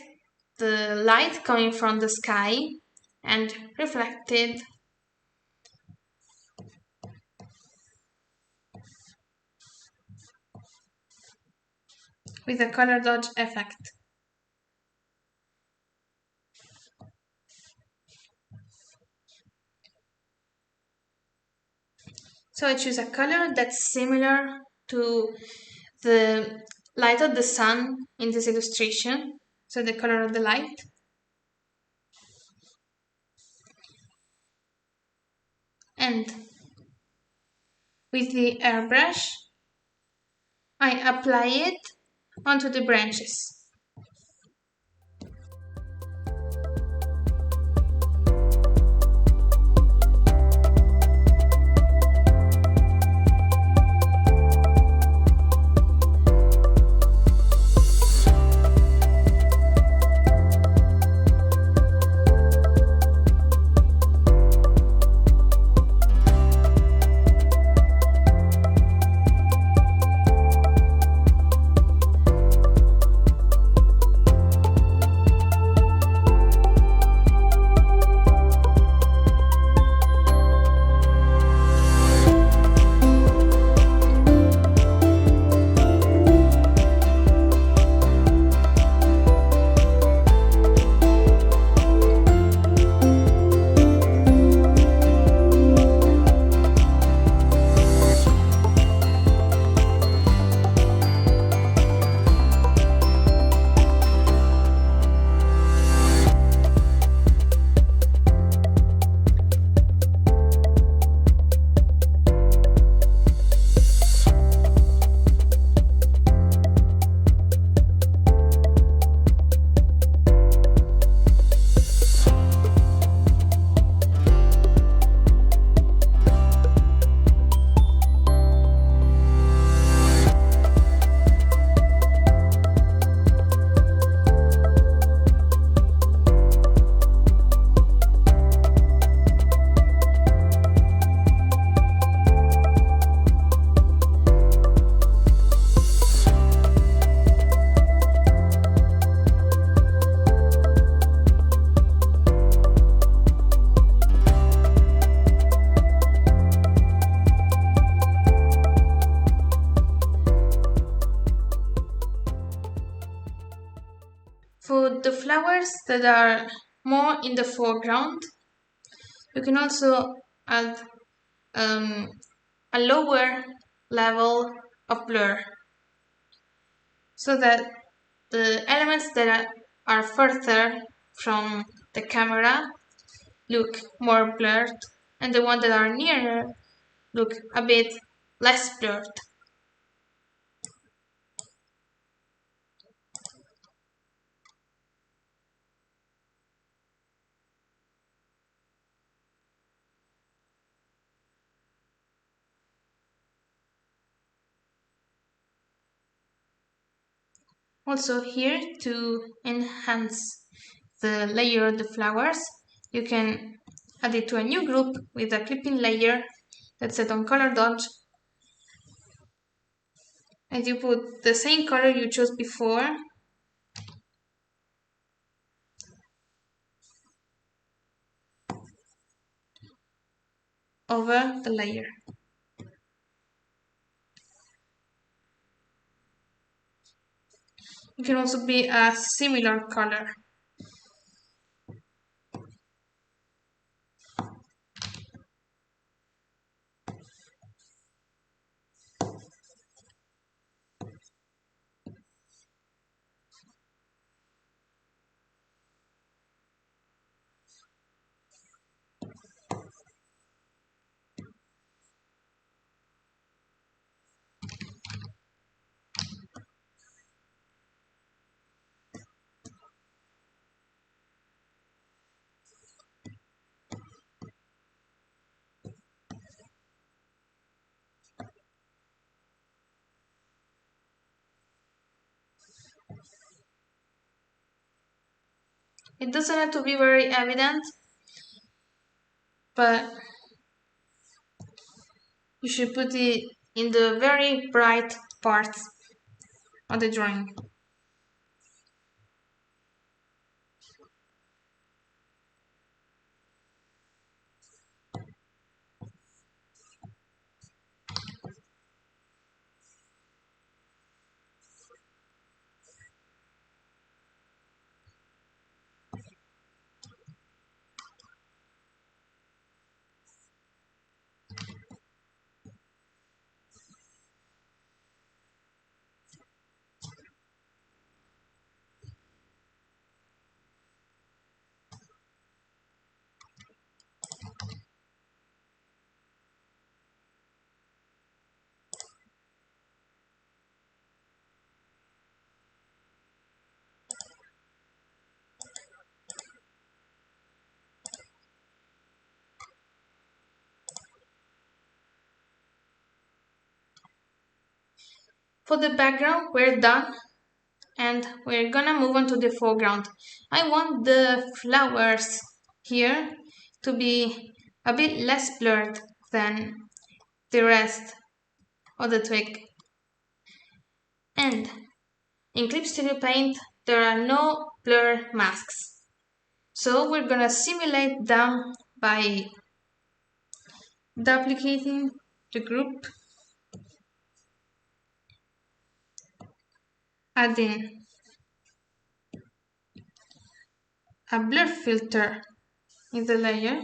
the light coming from the sky and reflected with a color dodge effect. So I choose a color that's similar to the light of the sun in this illustration, so the color of the light. And with the airbrush, I apply it onto the branches. put the flowers that are more in the foreground. You can also add a lower level of blur so that the elements that are further from the camera look more blurred and the ones that are nearer look a bit less blurred. Also here, to enhance the layer of the flowers, you can add it to a new group with a clipping layer that's set on color dodge, and you put the same color you chose before over the layer. It can also be a similar color. It doesn't have to be very evident, but you should put it in the very bright parts of the drawing. For the background, we're done, and we're gonna move on to the foreground. I want the flowers here to be a bit less blurred than the rest of the twig. And in Clip Studio Paint, there are no blur masks. So we're gonna simulate them by duplicating the group, adding a blur filter in the layer,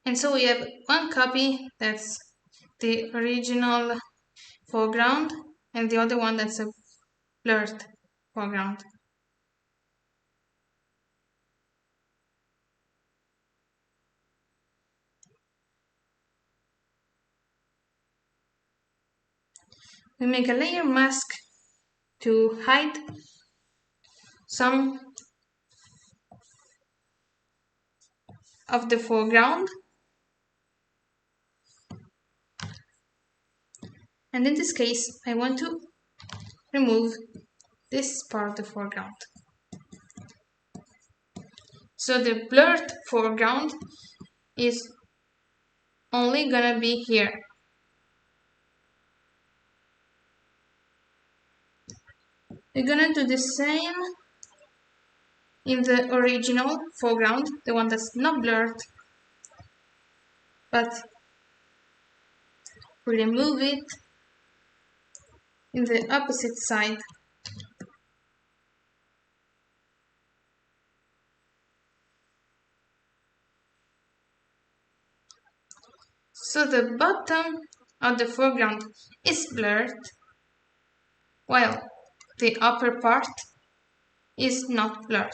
and so we have one copy that's the original foreground and the other one that's a blurred foreground. We make a layer mask to hide some of the foreground. And in this case, I want to remove this part of the foreground. So the blurred foreground is only gonna be here. We're gonna do the same in the original foreground, the one that's not blurred, but remove it in the opposite side. So the bottom of the foreground is blurred, while the upper part is not blurred.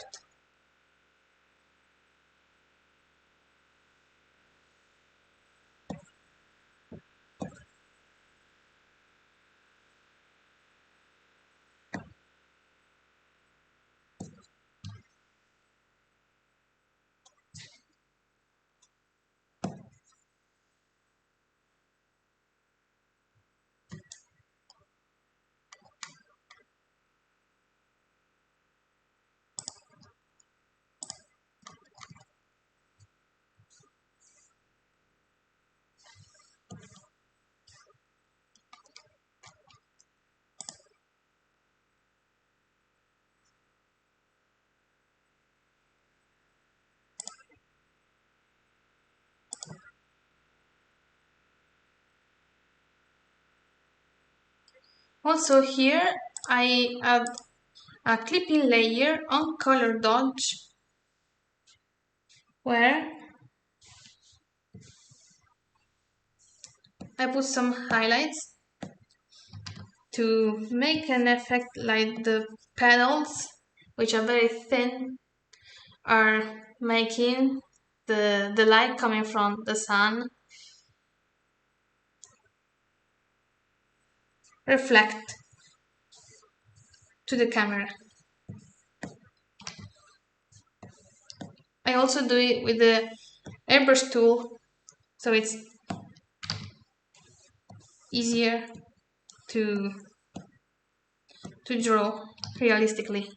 Also here I add a clipping layer on color dodge where I put some highlights to make an effect like the petals, which are very thin, are making the light coming from the sun reflect to the camera. I also do it with the airbrush tool, so it's easier to draw realistically.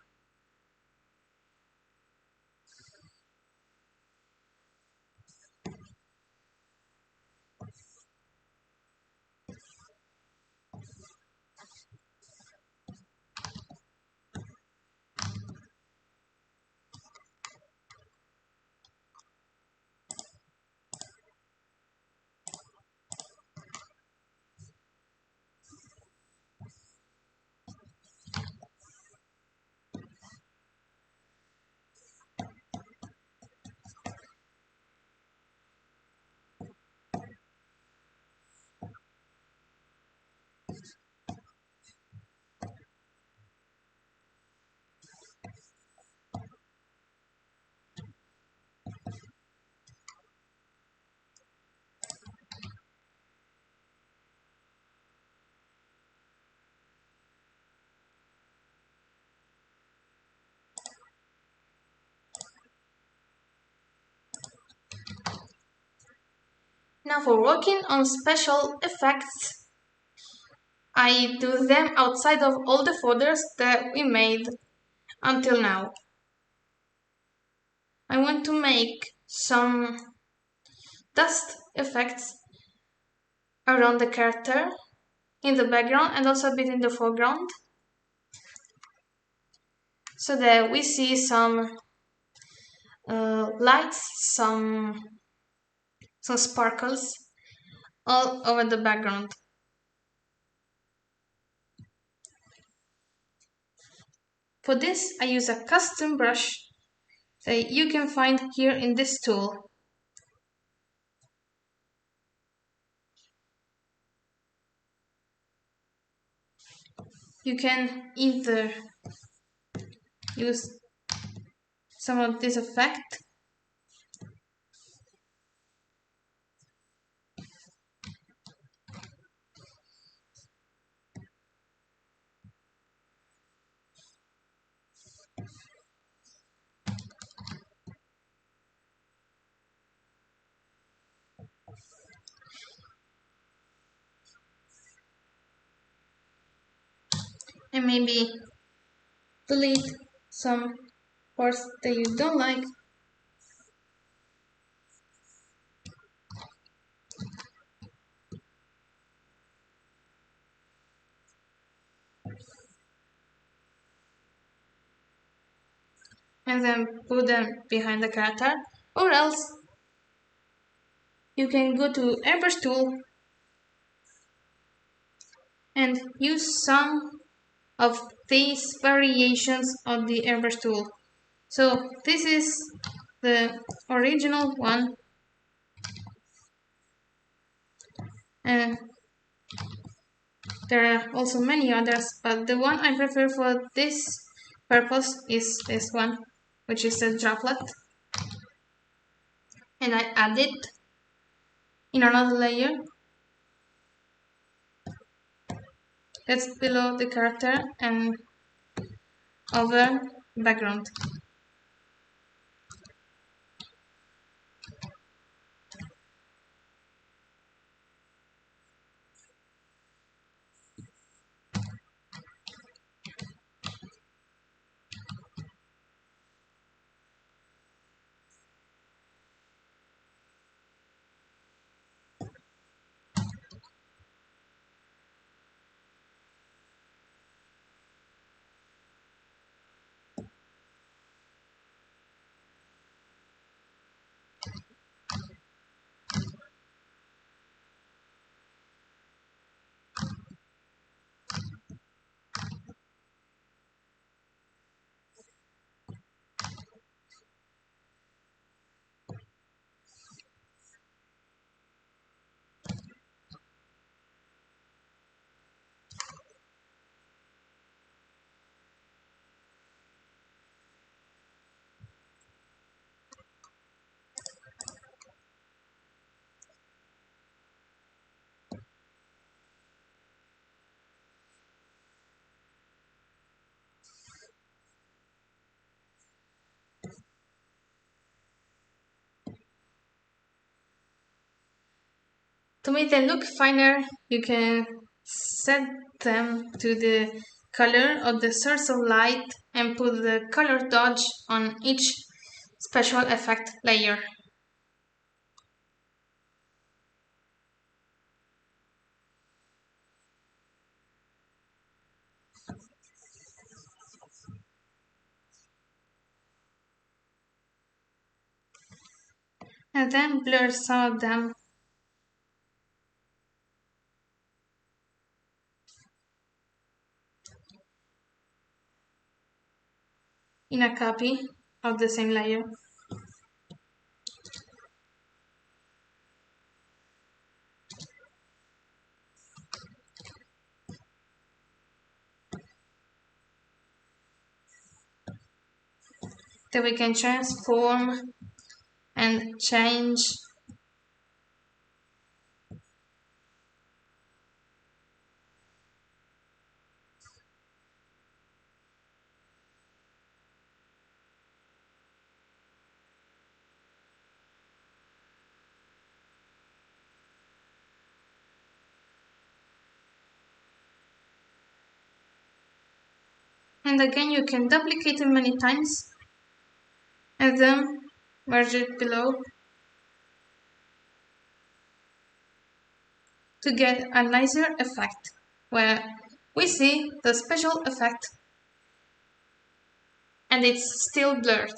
Now for working on special effects, I do them outside of all the folders that we made until now. I want to make some dust effects around the character in the background and also a bit in the foreground, so that we see some lights, some sparkles all over the background. For this, I use a custom brush that you can find here in this tool. You can either use some of this effect and maybe delete some parts that you don't like. And then put them behind the character, or else you can go to airbrush tool and use some of these variations of the airbrush tool. So this is the original one, and there are also many others, but the one I prefer for this purpose is this one, which is a droplet, and I add it in another layer that's below the character and over background. To make them look finer, you can set them to the color of the source of light and put the color dodge on each special effect layer. And then blur some of them in a copy of the same layer. Then we can transform and change and again you can duplicate it many times and then merge it below to get a nicer effect where we see the special effect and it's still blurred.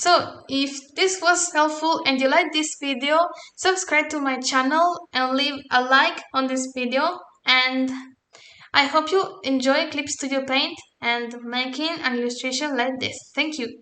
So if this was helpful and you like this video, subscribe to my channel and leave a like on this video. And I hope you enjoy Clip Studio Paint and making an illustration like this. Thank you.